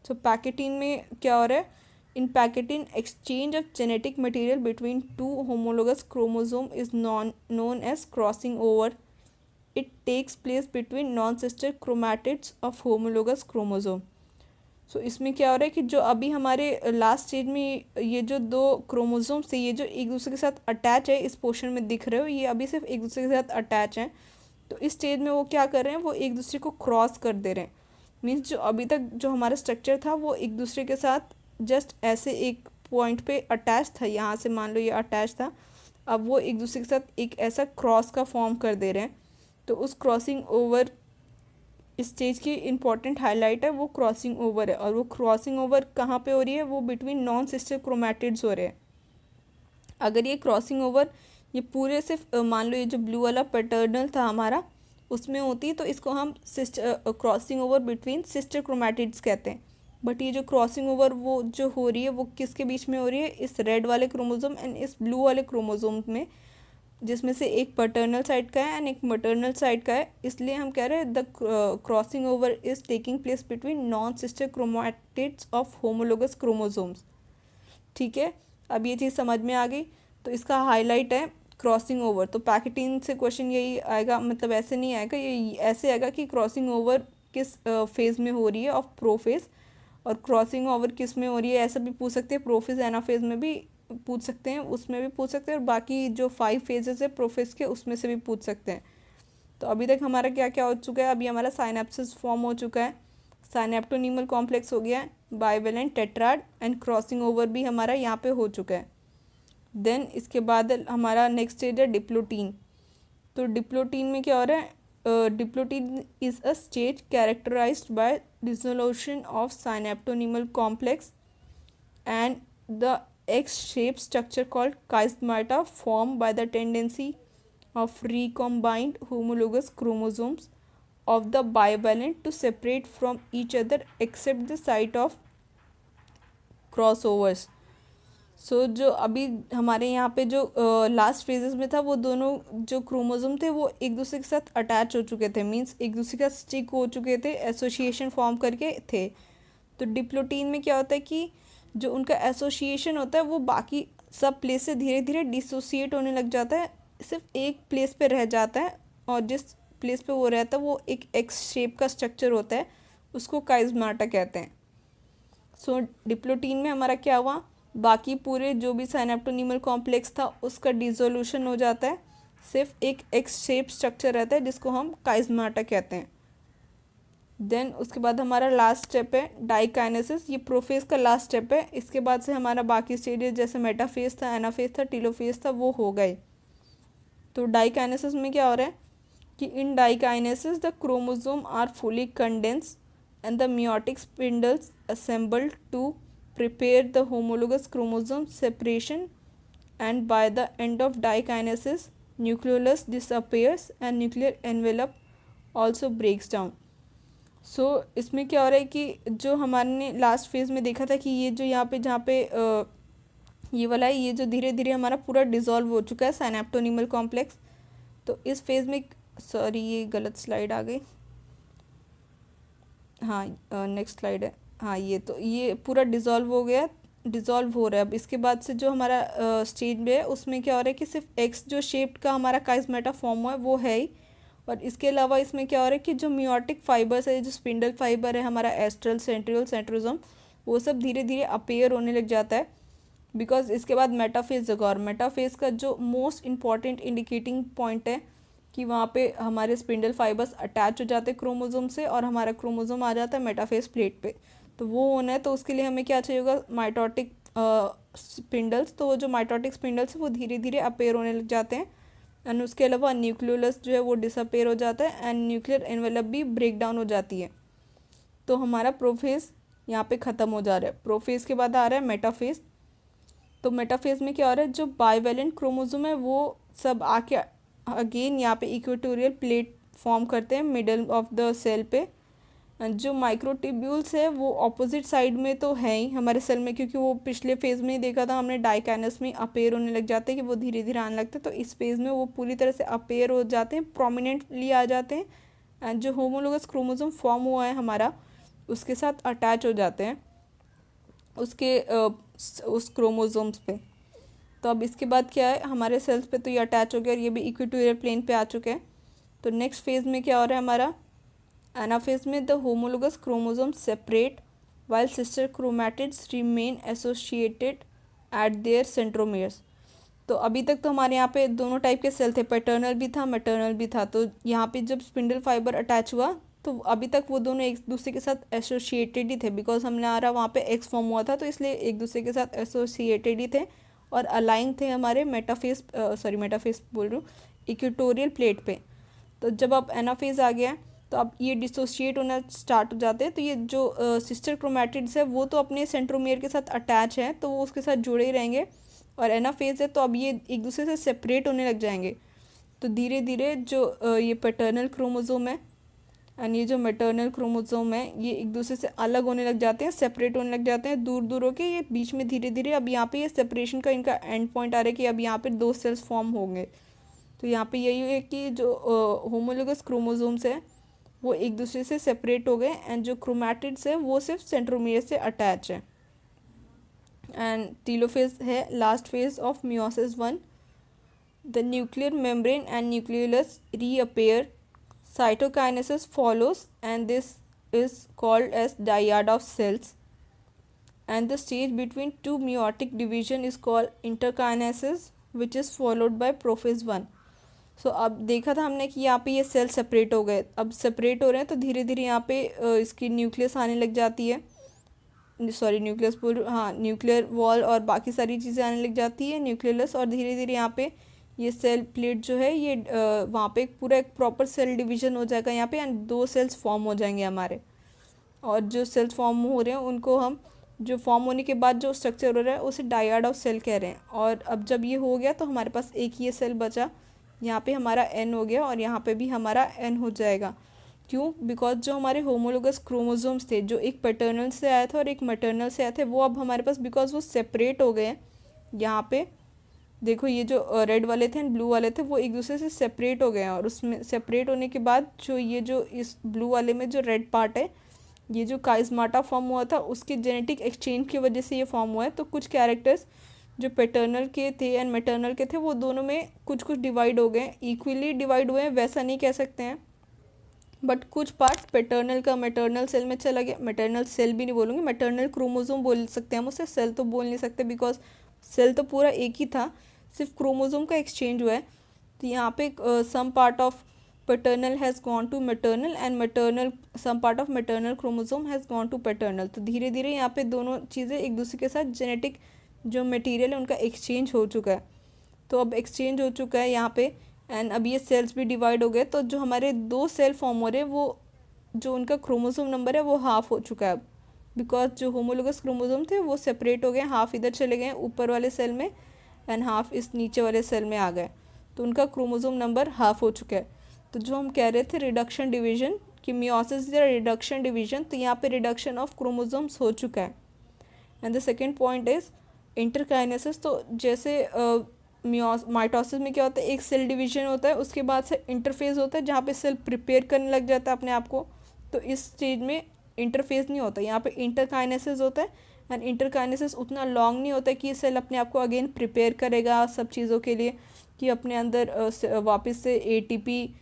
A: सो पैकेटीन में क्या हो रहा है? In pachytene exchange of genetic material between two homologous chromosome is known as crossing over. It takes place between non-sister chromatids of homologous chromosome. So इसमें क्या हो रहा है कि जो अभी हमारे लास्ट स्टेज में ये जो दो क्रोमोसोम्स थे, ये जो एक दूसरे के साथ अटैच है, इस पोर्शन में दिख रहे हो, ये अभी सिर्फ एक दूसरे के साथ अटैच हैं. तो इस स्टेज में वो क्या कर रहे हैं? वो एक दूसरे को क्रॉस कर दे रहे हैं. मीन्स जो अभी तक जो हमारा स्ट्रक्चर था वो एक दूसरे के साथ जस्ट ऐसे एक पॉइंट पे अटैच था, यहाँ से मान लो ये अटैच था, अब वो एक दूसरे के साथ एक ऐसा क्रॉस का फॉर्म कर दे रहे हैं. तो उस क्रॉसिंग ओवर स्टेज की इम्पॉर्टेंट हाईलाइट है, वो क्रॉसिंग ओवर है. और वो क्रॉसिंग ओवर कहाँ पे हो रही है? वो बिटवीन नॉन सिस्टर क्रोमैटिड्स हो रहे हैं. अगर ये क्रॉसिंग ओवर ये पूरे सिर्फ मान लो ये जो ब्लू वाला पैटर्नल था हमारा उसमें होती है, तो इसको हम crossing over between sister chromatids कहते हैं. बट ये जो क्रॉसिंग ओवर वो जो हो रही है वो किसके बीच में हो रही है? इस रेड वाले क्रोमोसोम एंड इस ब्लू वाले क्रोमोसोम में, जिसमें से एक पैटर्नल साइड का है एंड एक मैटर्नल साइड का है. इसलिए हम कह रहे हैं the crossing over is taking place between non sister chromatids of homologous chromosomes. ठीक है, अब ये चीज़ समझ में आ गई. तो इसका हाईलाइट है क्रॉसिंग ओवर. तो पैकेटीन से क्वेश्चन यही आएगा, मतलब ऐसे नहीं आएगा, ये ऐसे आएगा कि क्रॉसिंग ओवर किस फेज़ में हो रही है ऑफ प्रोफेज, और क्रॉसिंग ओवर किस में हो रही है ऐसा भी पूछ सकते हैं. प्रोफेज एनाफेज में भी पूछ सकते हैं, उसमें भी पूछ सकते हैं, और बाकी जो 5 फेजेस है प्रोफेज के उसमें से भी पूछ सकते हैं. तो अभी तक हमारा क्या क्या हो चुका है? अभी हमारा साइनेप्सिस फॉर्म हो चुका है, साइनेप्टोनीमल कॉम्प्लेक्स हो गया है, bivalent, tetrad and crossing over भी हमारा यहाँ पे हो चुका है. देन इसके बाद हमारा नेक्स्ट स्टेज है डिप्लोटीन. तो डिप्लोटीन में क्या हो रहा है? Diplotene is a stage characterized by dissolution of synaptonemal complex and the X-shaped structure called chiasmata formed by the tendency of recombined homologous chromosomes of the bivalent to separate from each other except the site of crossovers. सो जो अभी हमारे यहाँ पे जो last phases में था, वो दोनों जो क्रोमोसोम थे वो एक दूसरे के साथ अटैच हो चुके थे, मीन्स एक दूसरे के साथ स्टिक हो चुके थे, एसोसिएशन फॉर्म करके थे. तो डिप्लोटीन में क्या होता है कि जो उनका एसोसिएशन होता है वो बाकी सब प्लेस से धीरे धीरे डिसोसिएट होने लग जाता है, सिर्फ एक प्लेस पे रह जाता है, और जिस प्लेस पे वो रहता है वो एक एक्स शेप का स्ट्रक्चर होता है, उसको काइज़माटा कहते हैं. सो डिप्लोटीन में हमारा क्या हुआ? बाकी पूरे जो भी साइनेप्टोनीमल कॉम्प्लेक्स था उसका डिसोल्यूशन हो जाता है, सिर्फ एक एक्स शेप स्ट्रक्चर रहता है जिसको हम काइज़माटा कहते हैं. देन उसके बाद हमारा लास्ट स्टेप है डाइकाइनेसिस. ये प्रोफेज का लास्ट स्टेप है. इसके बाद से हमारा बाकी स्टेजेस जैसे मेटाफेज था, एनाफेज था, टीलोफेज था, वो हो गए. तो डाइकाइनेसिस में क्या हो रहा है कि in diakinesis the chromosome are fully condense and the meiotic spindles assembled to prepare the homologous chromosome separation, and by the end of diakinesis nucleolus disappears and nuclear envelope also breaks down. So इसमें क्या हो रहा है कि जो हमारे ने last phase में देखा था कि ये जो यहाँ पे जहाँ पे ये वाला है, ये जो धीरे धीरे हमारा पूरा डिज़ोल्व हो चुका है साइनेप्टोनीमल कॉम्प्लेक्स. तो इस फेज़ में, सॉरी ये गलत स्लाइड आ गई, हाँ नेक्स्ट स्लाइड है, हाँ ये पूरा डिज़ोल्व हो गया, डिज़ोल्व हो रहा है. अब इसके बाद से जो हमारा स्टेज में है उसमें क्या हो रहा है कि सिर्फ एक्स जो शेप्ड का हमारा काइज़माटा फॉर्म हुआ है वो है ही. और इसके अलावा इसमें क्या हो रहा है कि जो मियोटिक फाइबर्स है, जो स्पिंडल फाइबर है हमारा एस्ट्रल, सेंट्रियोल, सेंट्रोसोम, वो सब धीरे धीरे अपेयर होने लग जाता है. बिकॉज इसके बाद मेटाफेज जगह, और मेटाफेज का जो मोस्ट इंपॉर्टेंट इंडिकेटिंग पॉइंट है कि वहाँ पे हमारे स्पिंडल फाइबर्स अटैच हो जाते हैं क्रोमोसोम से, और हमारा क्रोमोसोम आ जाता है मेटाफेज प्लेट पे. तो वो होना है, तो उसके लिए हमें क्या चाहिए होगा? Mitotic spindles. तो वो जो माइटोटिक स्पिंडल्स है वो धीरे धीरे अपेयर होने लग जाते हैं, एंड उसके अलावा न्यूक्लियोलस जो है वो डिसअपेयर हो जाता है, एंड न्यूक्लियर एनवेलप भी ब्रेक डाउन हो जाती है. तो हमारा प्रोफेज यहाँ पे ख़त्म हो जा रहा है. प्रोफेज के बाद आ रहा है मेटाफेज. तो मेटाफेज में क्या हो रहा है, जो बाइवेलेंट क्रोमोसोम है वो सब आके अगेन यहाँ पे इक्वेटोरियल प्लेट फॉर्म करते हैं मिडल ऑफ द सेल पे। जो माइक्रोट्यूब्यूल्स है वो ऑपोजिट साइड में तो है ही हमारे सेल में, क्योंकि वो पिछले फेज में ही देखा था हमने, डाइकाइनस में अपेयर होने लग जाते हैं कि वो धीरे धीरे आने लगते हैं। तो इस फेज में वो पूरी तरह से अपेयर हो जाते हैं, प्रोमिनेंटली आ जाते हैं, एंड जो होमोलोगस क्रोमोसोम फॉर्म हुआ है हमारा उसके साथ अटैच हो जाते हैं उसके उस क्रोमोसोम्स पे। तो अब इसके बाद क्या है, हमारे सेल्स पे तो ये अटैच हो गया और ये भी इक्वेटोरियल प्लेन पे आ चुके हैं। तो नेक्स्ट फेज में क्या हो रहा है हमारा, एनाफेज में the homologous chromosome separate while sister chromatids remain associated eight there centromeres. तो अभी तक तो हमारे यहाँ पे दोनों टाइप के सेल थे, पैटर्नल भी था मैटर्नल भी था। तो यहाँ पे जब स्पिंडल फाइबर अटैच हुआ तो अभी तक वो दोनों एक दूसरे के साथ एसोसिएटेड ही थे, बिकॉज हमने आ रहा वहाँ पे एक्स फॉर्म हुआ था तो इसलिए एक दूसरे के साथ एसोसिएटेड ही थे और अलाइन थे हमारे मेटाफेज बोल रही हूँ, इक्वेटोरियल प्लेट पे। तो जब अब एनाफेज आ गया तो अब ये डिसोशिएट होना स्टार्ट हो जाते हैं। तो ये जो सिस्टर क्रोमैटिड्स है वो तो अपने सेंट्रोमियर के साथ अटैच है तो वो उसके साथ जुड़े ही रहेंगे, और एनाफेज है तो अब ये एक दूसरे से सेपरेट होने लग जाएंगे। तो धीरे धीरे जो ये पैटर्नल क्रोमोसोम है एंड ये जो मैटर्नल क्रोमोसोम है ये एक दूसरे से अलग होने लग जाते हैं, सेपरेट होने लग जाते हैं दूर दूर होके। ये बीच में धीरे धीरे अब यहाँ पे ये सेपरेशन का इनका एंड पॉइंट आ रहा है कि अब यहाँ पे दो सेल्स फॉर्म होंगे। तो यहाँ पे यही है कि जो होमोलोगस क्रोमोसोम्स है वो एक दूसरे से सेपरेट हो गए एंड जो क्रोमैटिड्स है वो सिर्फ सेंट्रोमियर से अटैच है। एंड टीलोफेज है last phase of meiosis 1। The nuclear membrane and nucleolus reappear, cytokinesis follows, and this is called as dyad of cells, and the stage between two meiotic division is called interkinesis, which is followed by prophase 1। सो अब देखा था हमने कि यहाँ पे ये cell separate हो गए, अब सेपरेट हो रहे हैं तो धीरे धीरे यहाँ पे इसकी न्यूक्लियस आने लग जाती है, न्यूक्लियस बोल, हाँ न्यूक्लियर वॉल और बाकी सारी चीज़ें आने लग जाती है, न्यूक्लियस, और धीरे धीरे यहाँ पे ये सेल प्लेट जो है ये वहाँ पे पूरा एक प्रॉपर सेल डिवीजन हो जाएगा यहाँ पे, एंड दो सेल्स फॉर्म हो जाएंगे हमारे। और जो सेल्स फॉर्म हो रहे हैं उनको हम, जो फॉर्म होने के बाद जो स्ट्रक्चर हो रहा है उसे डायड ऑफ सेल कह रहे हैं। और अब जब ये हो गया तो हमारे पास एक ये सेल बचा, यहाँ पे हमारा एन हो गया और यहाँ पे भी हमारा एन हो जाएगा। क्यों? बिकॉज जो हमारे होमोलोगस क्रोमोसोम्स थे जो एक पैटर्नल से आया था और एक मैटर्नल से आए थे वो अब हमारे पास, बिकॉज वो सेपरेट हो गए हैं, यहाँ पे देखो ये जो रेड वाले थे एंड ब्लू वाले थे वो एक दूसरे से सेपरेट हो गए हैं, और उसमें सेपरेट होने के बाद जो ये जो इस ब्लू वाले में जो रेड पार्ट है, ये जो काइस्माटा फॉर्म हुआ था उसके जेनेटिक एक्सचेंज की वजह से ये फॉर्म हुआ है। तो कुछ कैरेक्टर्स जो पैटर्नल के थे एंड मैटर्नल के थे वो दोनों में कुछ कुछ डिवाइड हो गए, इक्वली डिवाइड हुए हैं वैसा नहीं कह सकते हैं, बट कुछ पार्ट पैटर्नल का मैटर्नल सेल में चला गया। मैटर्नल सेल भी नहीं बोलूँगी, मैटर्नल क्रोमोसोम बोल सकते हैं हम उसे, सेल तो बोल नहीं सकते बिकॉज सेल तो पूरा एक ही था, सिर्फ क्रोमोसोम का एक्सचेंज हुआ है। तो यहाँ पे some part of paternal has gone to maternal and maternal, some part of maternal chromosome has gone to paternal. तो धीरे धीरे यहाँ पे दोनों चीज़ें एक दूसरे के साथ जेनेटिक जो मटेरियल है उनका एक्सचेंज हो चुका है। तो अब एक्सचेंज हो चुका है यहाँ पे एंड अब ये सेल्स भी डिवाइड हो गए। तो जो हमारे दो सेल फॉर्म हो रहे हैं वो जो उनका क्रोमोसोम नंबर है वो हाफ हो चुका है अब, बिकॉज जो होमोलोगस क्रोमोसोम थे वो सेपरेट हो गए, हाफ इधर चले गए ऊपर वाले सेल में एंड हाफ इस नीचे वाले सेल में आ गए, तो उनका क्रोमोसोम नंबर हाफ हो चुका है। तो जो हम कह रहे थे रिडक्शन डिवीजन कि मियोसिस या रिडक्शन डिवीजन, तो यहाँ पे रिडक्शन ऑफ क्रोमोसोम्स हो चुका है। And the second point is interkinesis. तो जैसे माइटोसिस में क्या होता है, एक सेल डिवीजन होता है, उसके बाद से इंटरफेज होता है जहाँ पे सेल प्रिपेयर करने लग जाता है अपने आप को। तो इस स्टेज में इंटरफेज नहीं होता, यहाँ पे इंटरकाइनेसिस होता है एंड इंटरकाइनेसिस उतना लॉन्ग नहीं होता कि सेल अपने आप को अगेन प्रिपेयर करेगा सब चीज़ों के लिए, कि अपने अंदर वापस से एटीपी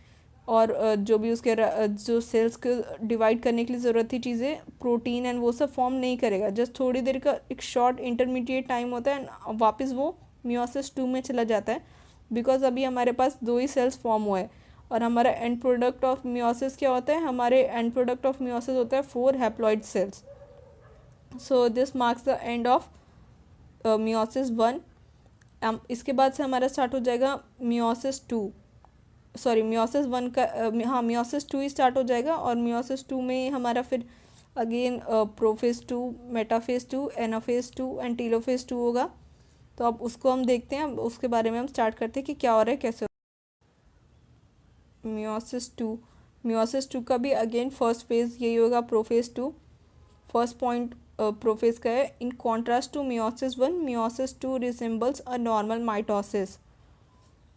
A: और जो भी उसके जो सेल्स को डिवाइड करने के लिए ज़रूरत थी चीज़ें, प्रोटीन एंड वो सब फॉर्म नहीं करेगा। जस्ट थोड़ी देर का एक शॉर्ट इंटरमीडिएट टाइम होता है एंड वापस वो मियोसिस 2 में चला जाता है, बिकॉज अभी हमारे पास दो ही सेल्स फॉर्म हुए हैं। और हमारा एंड प्रोडक्ट ऑफ मियोसिस क्या होता है, हमारे एंड प्रोडक्ट ऑफ मियोसिस होता है 4 haploid sales. So this marks the end of meiosis 1। इसके बाद से हमारा स्टार्ट हो जाएगा मियोसिस 2, सॉरी मियोसिस 1 का हाँ मियोसिस 2 ही स्टार्ट हो जाएगा। और मियोसिस 2 में हमारा फिर again prophase 2, metaphase 2, anaphase 2 and telophase 2 होगा। तो अब उसको हम देखते हैं, उसके बारे में हम स्टार्ट करते हैं कि क्या हो रहा है, कैसे। मियोसिस टू का भी अगेन फर्स्ट फेज यही होगा, prophase two. First point prophase का है, in contrast to meiosis one, meiosis two resembles a normal mitosis.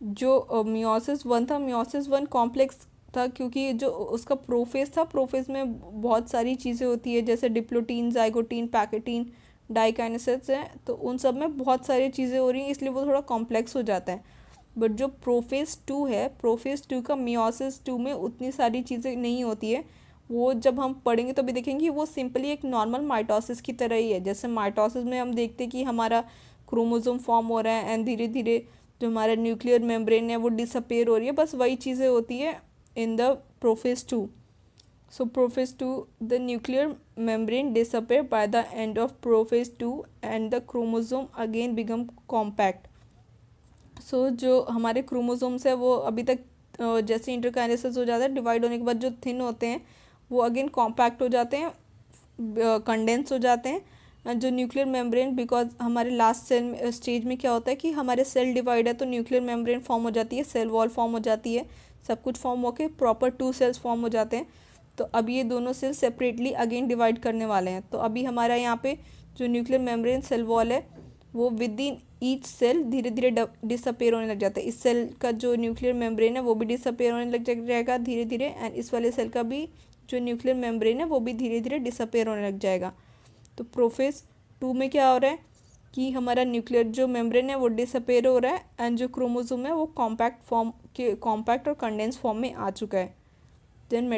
A: जो मियोसिस वन था, मियोसिस वन कॉम्प्लेक्स था क्योंकि जो उसका प्रोफेज था, प्रोफेज में बहुत सारी चीज़ें होती है जैसे डिप्लोटीन, जाइगोटीन, पैकेटीन, डाइकाइनेसिस हैं, तो उन सब में बहुत सारी चीज़ें हो रही हैं, इसलिए वो थोड़ा कॉम्प्लेक्स हो जाता है। बट जो प्रोफेज टू है, प्रोफेज टू का मियोसिस टू में उतनी सारी चीज़ें नहीं होती है। वो जब हम पढ़ेंगे तो भी देखेंगे वो सिंपली एक नॉर्मल माइटोसिस की तरह ही है। जैसे माइटोसिस में हम देखते हैं कि हमारा क्रोमोसोम फॉर्म हो रहा है एंड धीरे धीरे जो हमारा न्यूक्लियर मेम्ब्रेन है वो डिसअपेयर हो रही है, बस वही चीज़ें होती है in the prophase two. So prophase two, the nuclear membrane disappear by the end of prophase two and the chromosome again become compact. So जो हमारे क्रोमोसोम्स है वो अभी तक जैसे इंटरकाइनेसिस हो जाता है, डिवाइड होने के बाद जो थिन होते हैं वो अगेन कॉम्पैक्ट हो जाते हैं, कंडेंस हो जाते हैं। जो न्यूक्लियर मेम्ब्रेन, बिकॉज हमारे लास्ट सेल स्टेज में क्या होता है कि हमारे सेल डिवाइड है तो न्यूक्लियर मेम्ब्रेन फॉर्म हो जाती है, सेल वॉल फॉर्म हो जाती है, सब कुछ फॉर्म होकर प्रॉपर 2 सेल्स फॉर्म हो जाते हैं। तो अब ये दोनों सेल सेपरेटली अगेन डिवाइड करने वाले हैं। तो अभी हमारा यहाँ पे जो न्यूक्लियर मेम्ब्रेन सेल वॉल है वो विद इन ईच सेल धीरे धीरे डिसअपेयर होने लग जाता है। इस सेल का जो न्यूक्लियर मेम्ब्रेन है वो भी डिसअपेयर होने लग जाएगा धीरे धीरे, एंड इस वाले सेल का भी जो न्यूक्लियर मेम्ब्रेन है वो भी धीरे धीरे डिसअपेयर होने लग जाएगा। तो प्रोफेज टू में क्या हो रहा है कि हमारा न्यूक्लियर जो मेम्ब्रेन है वो डिसअपेयर हो रहा है एंड जो क्रोमोसोम है वो कॉम्पैक्ट और कंडेंस फॉर्म में आ चुका है। देन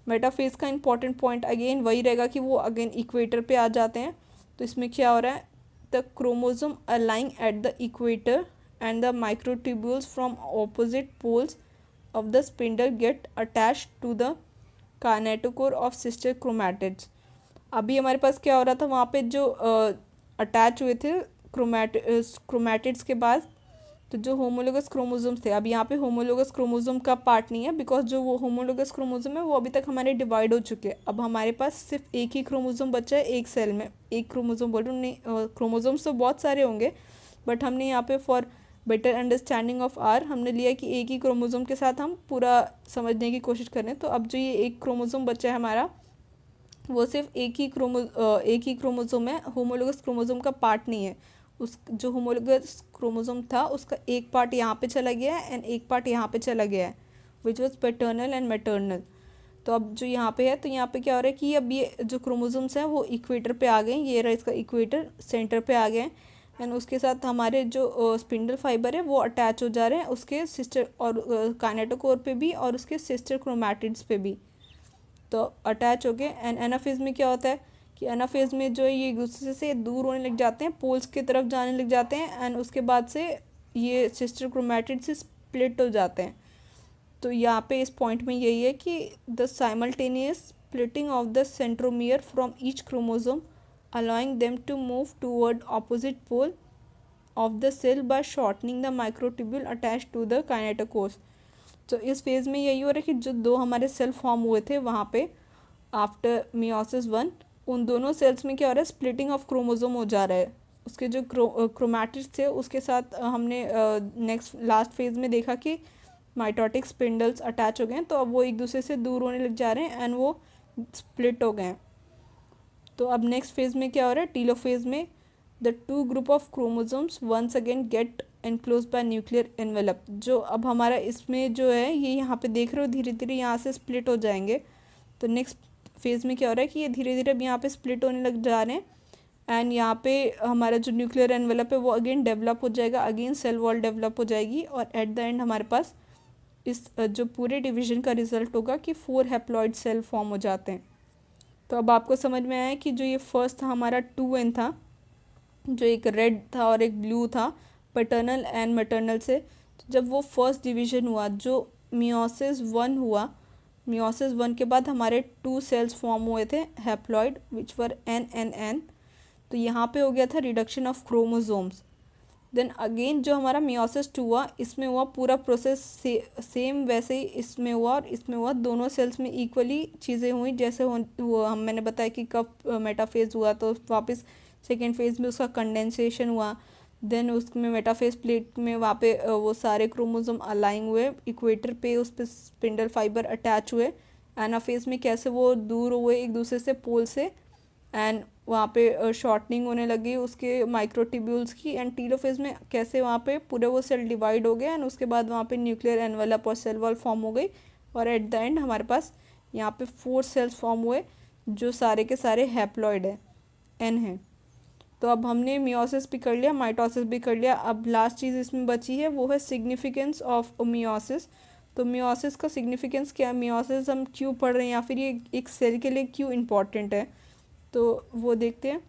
A: मेटाफेज का इंपॉर्टेंट पॉइंट अगेन वही रहेगा कि वो अगेन इक्वेटर पे आ जाते हैं। तो इसमें क्या हो रहा है, the chromosome aligning at the equator and the microtubules from opposite poles of the spindle get attached to the kinetochore of sister chromatids. अभी हमारे पास क्या हो रहा था, वहाँ पे जो अटैच हुए थे क्रोमैटिड्स के बाद, तो जो होमोलोगस क्रोमोसोम्स थे, अब यहाँ पे होमोलोगस क्रोमोसोम का पार्ट नहीं है बिकॉज जो वो होमोलोगस क्रोमोसोम है वो अभी तक हमारे डिवाइड हो चुके हैं। अब हमारे पास सिर्फ एक ही क्रोमोसोम बचा है एक सेल में, एक क्रोमोसोम बोल रही हूँ, नहीं क्रोमोसोम्स तो बहुत सारे होंगे बट हमने यहाँ पे for better understanding of our हमने लिया कि एक ही क्रोमोसोम के साथ हम पूरा समझने की कोशिश करें। तो अब जो ये एक क्रोमोसोम बचा है हमारा वो सिर्फ एक ही क्रोमोसोम है, होमोलोगस क्रोमोसोम का पार्ट नहीं है। उस जो होमोलोगस क्रोमोसोम था उसका एक पार्ट यहाँ पे चला गया है एंड एक पार्ट यहाँ पे चला गया है, which was paternal and maternal. तो अब जो यहाँ पे है, तो यहाँ पे क्या हो रहा है कि अब ये जो क्रोमोसोम्स हैं वो इक्वेटर पे आ गए, ये रहा इसका इक्वेटर, सेंटर पे आ गए एंड उसके साथ हमारे जो स्पिंडल फाइबर है वो अटैच हो जा रहे हैं उसके सिस्टर और काइनेटोकोर पे भी और उसके सिस्टर क्रोमैटिड्स पे भी, तो अटैच हो गए। एंड एनाफेज में क्या होता है कि एनाफेज में जो ये एक दूसरे से दूर होने लग जाते हैं, पोल्स की तरफ जाने लग जाते हैं एंड उसके बाद से ये सिस्टर क्रोमैटिड से स्प्लिट हो जाते हैं। तो यहाँ पे इस पॉइंट में यही है कि the simultaneous splitting of the centromere from each chromosome allowing them to move toward opposite pole of the cell by shortening the microtubule attach to the kinetochores. तो इस फेज़ में यही हो रहा है कि जो दो हमारे सेल फॉर्म हुए थे वहाँ पे आफ्टर मियोसिस वन, उन दोनों सेल्स में क्या हो रहा है, स्प्लिटिंग ऑफ क्रोमोसोम हो जा रहा है। उसके जो क्रोमैटिड्स थे उसके साथ हमने नेक्स्ट लास्ट फेज़ में देखा कि माइटोटिक स्पिंडल्स अटैच हो गए हैं, तो अब वो एक दूसरे से दूर होने लग जा रहे हैं एंड वो स्प्लिट हो गए हैं। तो अब नेक्स्ट फेज़ में क्या हो रहा है, टीलोफेज में the two group of chromosomes once again get enclose by nuclear envelope. जो अब हमारा इसमें जो है ये यहाँ पे देख रहे हो धीरे धीरे यहाँ से स्प्लिट हो जाएंगे। तो नेक्स्ट फेज़ में क्या हो रहा है कि ये धीरे धीरे अब यहाँ पे स्प्लिट होने लग जा रहे हैं एंड यहाँ पे हमारा जो न्यूक्लियर एनवेलप है वो अगेन डेवलप हो जाएगा, अगेन सेल वॉल डेवलप हो जाएगी और एट द एंड हमारे पास इस जो पूरे डिवीजन का रिजल्ट होगा कि 4 हैप्लॉइड सेल फॉर्म हो जाते हैं। तो अब आपको समझ में आया कि जो ये फर्स्ट था हमारा 2n था, जो एक रेड था और एक ब्लू था पैटर्नल एंड मैटर्नल से, तो जब वो फर्स्ट डिवीजन हुआ, जो मियोसिस वन हुआ, मियोसिस वन के बाद हमारे 2 सेल्स फॉर्म हुए थे हैप्लॉइड विच वर n। तो यहाँ पे हो गया था reduction of chromosomes. Then again जो हमारा मियोसिस टू हुआ, इसमें हुआ पूरा प्रोसेस सेम वैसे ही इसमें हुआ और इसमें हुआ, दोनों सेल्स में इक्वली चीज़ें हुई जैसे हुआ। मैंने बताया कि कब मेटाफेज हुआ तो वापस सेकेंड फेज में उसका कंडेंसेशन हुआ, देन उसमें मेटाफेज प्लेट में वहाँ पे वो सारे क्रोमोसोम अलाइन हुए, इक्वेटर पे उस पर स्पिंडल फाइबर अटैच हुए, एनाफेज में कैसे वो दूर हुए एक दूसरे से पोल से, एंड वहाँ पे शॉर्टनिंग होने लगी उसके माइक्रोट्यूब्यूल्स की, एंड टीलोफेज में कैसे वहाँ पे पूरे वो सेल डिवाइड हो गए, एंड उसके बाद वहाँ पे न्यूक्लियर एनवेलप और सेल वॉल फॉर्म हो गई, और एट द एंड हमारे पास यहाँ पे 4 सेल्स फॉर्म हुए जो सारे के सारे हैप्लॉइड है, एन है। तो अब हमने मियोसिस भी कर लिया, माइटोसिस भी कर लिया। अब लास्ट चीज़ इसमें बची है वो है सिग्निफिकेंस ऑफ मियोसिस। तो मियोसिस का सिग्निफिकेंस क्या है, मियोसिस हम क्यों पढ़ रहे हैं या फिर ये एक सेल के लिए क्यों इम्पॉर्टेंट है, तो वो देखते हैं।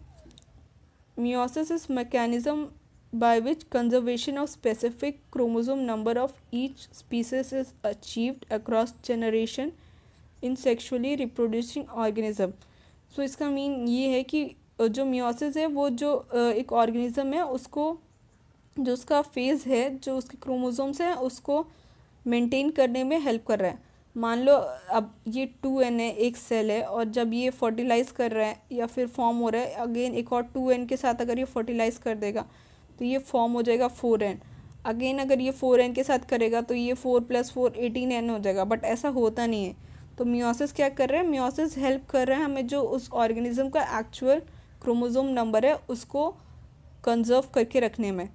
A: Meiosis is mechanism by which conservation of specific chromosome number of each species is achieved across generation in sexually reproducing organism। सो इसका मीन ये है कि जो मियोसिस है वो जो एक ऑर्गेनिज्म है उसको, जो उसका फेज़ है, जो उसके क्रोमोसोम्स हैं उसको मेंटेन करने में हेल्प कर रहा है। मान लो अब ये 2n है, एक सेल है, और जब ये फर्टिलाइज कर रहा है या फिर फॉर्म हो रहा है, अगेन एक और 2n के साथ अगर ये फर्टिलाइज कर देगा तो ये फॉर्म हो जाएगा 4n। अगेन अगर ये 4n के साथ करेगा तो ये 4 + 4 18n हो जाएगा, बट ऐसा होता नहीं है। तो मियोसिस क्या कर रहा है, मियोसिस हेल्प कर रहा है हमें जो उस ऑर्गेनिज्म का एक्चुअल क्रोमोसोम नंबर है उसको कंजर्व करके रखने में।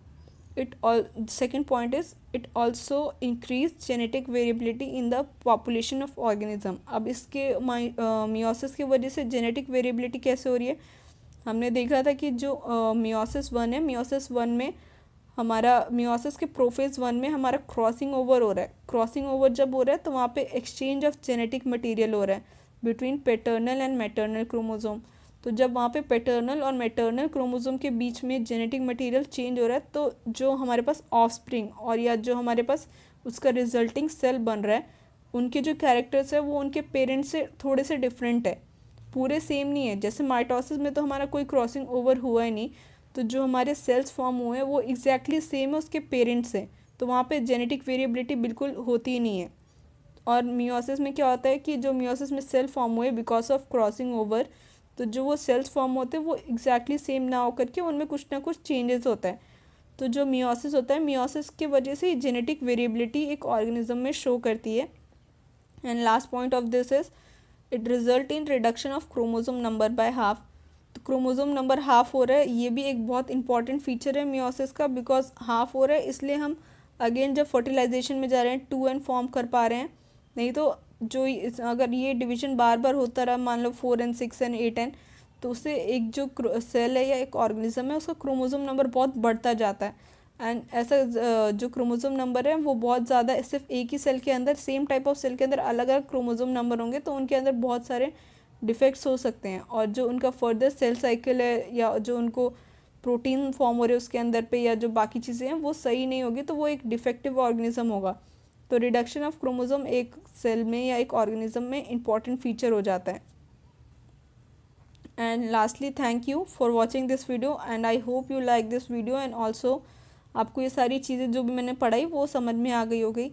A: Second point is it also increase genetic variability in the population of organism. अब इसके मियोसिस की वजह से जेनेटिक वेरिएबिलिटी कैसे हो रही है, हमने देखा था कि जो मियोसिस 1 है, मियोसिस 1 में हमारा मियोसिस के प्रोफेज 1 में हमारा क्रॉसिंग ओवर हो रहा है। क्रॉसिंग ओवर जब हो रहा है तो वहाँ पे एक्सचेंज ऑफ जेनेटिक मटेरियल हो रहा है between paternal and maternal chromosome. तो जब वहाँ पे पैटर्नल और मैटर्नल क्रोमोसोम के बीच में जेनेटिक मटेरियल चेंज हो रहा है तो जो हमारे पास ऑफस्प्रिंग और या जो हमारे पास उसका रिजल्टिंग सेल बन रहा है उनके जो कैरेक्टर्स है वो उनके पेरेंट्स से थोड़े से डिफरेंट है, पूरे सेम नहीं है। जैसे माइटोसिस में तो हमारा कोई क्रॉसिंग ओवर हुआ ही नहीं, तो जो हमारे सेल्स फॉर्म हुए हैं वो एग्जैक्टली सेम है उसके पेरेंट्स से, तो वहाँ पे जेनेटिक वेरिएबिलिटी बिल्कुल होती ही नहीं है। और मियोसिस में क्या होता है कि जो मियोसिस में सेल फॉर्म हुए बिकॉज ऑफ क्रॉसिंग ओवर, तो जो वो सेल्स फॉर्म होते हैं वो एग्जैक्टली सेम ना हो करके उनमें कुछ ना कुछ चेंजेस होता है। तो जो मियोसिस होता है, मियोसिस की वजह से जेनेटिक वेरिएबिलिटी एक ऑर्गेनिज्म में शो करती है। And last point of this is it result in reduction of chromosome number by half. तो क्रोमोसोम नंबर हाफ हो रहा है, ये भी एक बहुत इंपॉर्टेंट फीचर है मियोसिस का, बिकॉज हाफ हो रहा है इसलिए हम अगेन जब फर्टिलाइजेशन में जा रहे हैं 2n फॉर्म कर पा रहे हैं। नहीं तो जो अगर ये डिवीजन बार बार होता रहा, मान लो 4n 6n 8n, तो उससे एक जो सेल है या एक ऑर्गेनिज्म है उसका क्रोमोसोम नंबर बहुत बढ़ता जाता है। एंड ऐसा जो क्रोमोसोम नंबर है वो बहुत ज़्यादा, सिर्फ एक ही सेल के अंदर, सेम टाइप ऑफ सेल के अंदर अलग अलग क्रोमोसोम नंबर होंगे तो उनके अंदर बहुत सारे डिफेक्ट्स हो सकते हैं, और जो उनका फर्दर सेल साइकिल है या जो उनको प्रोटीन फॉर्म हो रहे हैं उसके अंदर पे या जो बाकी चीज़ें हैं वो सही नहीं होगी, तो वो एक डिफेक्टिव ऑर्गेनिज्म होगा। तो रिडक्शन ऑफ क्रोमोसोम एक सेल में या एक ऑर्गेनिज्म में इंपॉर्टेंट फीचर हो जाता है। And lastly thank you for watching this video, and I hope you like this video, and also आपको ये सारी चीज़ें जो भी मैंने पढ़ाई वो समझ में आ गई हो गई।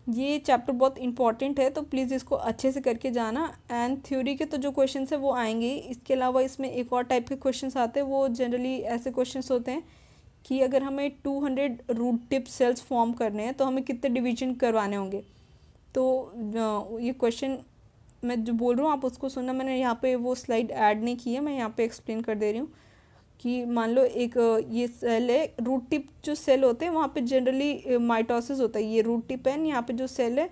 A: ये चैप्टर बहुत इंपॉर्टेंट है तो प्लीज़ इसको अच्छे से करके जाना। एंड थ्योरी के तो जो क्वेश्चन है वो आएंगे, इसके अलावा इसमें एक और टाइप के क्वेश्चन आते हैं। वो जनरली ऐसे क्वेश्चन होते हैं कि अगर हमें 200 रूट टिप सेल्स फॉर्म करने हैं तो हमें कितने डिवीजन करवाने होंगे। तो ये क्वेश्चन मैं जो बोल रहा हूँ आप उसको सुनना, मैंने यहाँ पे वो स्लाइड ऐड नहीं की है, मैं यहाँ पे एक्सप्लेन कर दे रही हूँ कि मान लो एक ये सेल है, रूट टिप जो सेल होते हैं वहाँ पे जनरली माइटोसिस होता है, ये रूट टिप है। यहाँ पे जो सेल है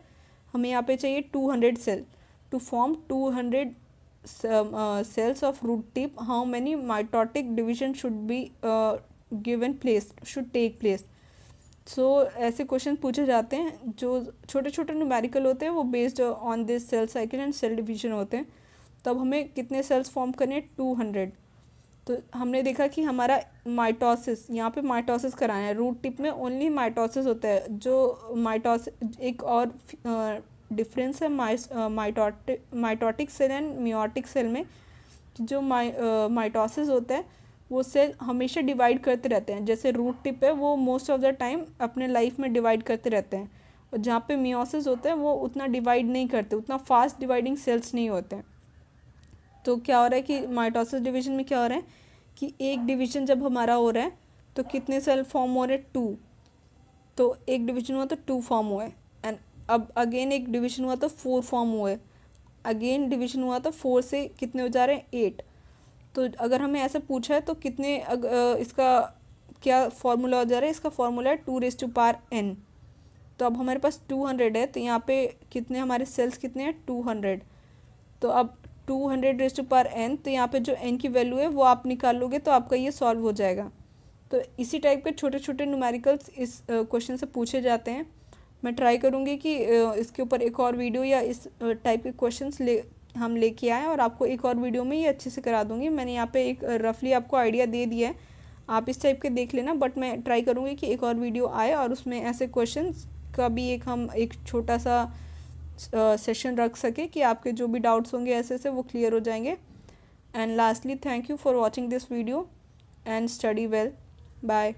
A: हमें यहाँ पे चाहिए 200 cell to form 200 cells of root tip. How many mitotic division should be given place, should take place. So ऐसे क्वेश्चन पूछे जाते हैं जो छोटे छोटे न्यूमेरिकल होते हैं, वो based on this cell cycle and cell division होते हैं। तब हमें कितने सेल्स फॉर्म करने, 200। तो हमने देखा कि हमारा माइटोसिस, यहाँ पे माइटोसिस कराना है, रूट टिप में ओनली माइटोसिस होता है। जो माइटोसिस एक और डिफरेंस है mitotic cell and meiotic cell में, जो माइटोसिस होता है वो सेल हमेशा डिवाइड करते रहते हैं। जैसे रूट टिप है वो मोस्ट ऑफ द टाइम अपने लाइफ में डिवाइड करते रहते हैं, और जहाँ पे मियोसिस होता है वो उतना डिवाइड नहीं करते, उतना फास्ट डिवाइडिंग सेल्स नहीं होते हैं। तो क्या हो रहा है कि माइटोसिस डिवीजन में क्या हो रहा है कि एक डिवीजन जब हमारा हो रहा है
B: तो कितने सेल फॉर्म हो रहे? 2। तो एक डिवीजन हुआ तो 2 फॉर्म हुए, एंड अब अगेन एक डिवीजन हुआ तो 4 फॉर्म हुए, अगेन डिवीजन हुआ तो 4 से कितने हो जा रहे हैं? 8। तो अगर हमें ऐसे पूछा है तो कितने इसका क्या फॉर्मूला हो जा रहा है? इसका फॉर्मूला है 2⁻n। तो अब हमारे पास 200 है, तो यहाँ पे कितने हमारे सेल्स कितने हैं? 200। तो अब 200⁻n, तो यहाँ पे जो n की वैल्यू है वो आप निकाल लोगे तो आपका ये सॉल्व हो जाएगा। तो इसी टाइप के छोटे छोटे न्यूमेरिकल्स इस क्वेश्चन से पूछे जाते हैं। मैं ट्राई करूँगी कि इसके ऊपर एक और वीडियो या इस टाइप के क्वेश्चंस हम लेके आएँ और आपको एक और वीडियो में ये अच्छे से करा दूँगी। मैंने यहाँ पे एक रफली आपको आइडिया दे दिया है, आप इस टाइप के देख लेना, बट मैं ट्राई करूँगी कि एक और वीडियो आए और उसमें ऐसे क्वेश्चंस का भी हम एक छोटा सा सेशन रख सके कि आपके जो भी डाउट्स होंगे ऐसे से वो क्लियर हो जाएंगे। And lastly, thank you for watching this video and study well. Bye.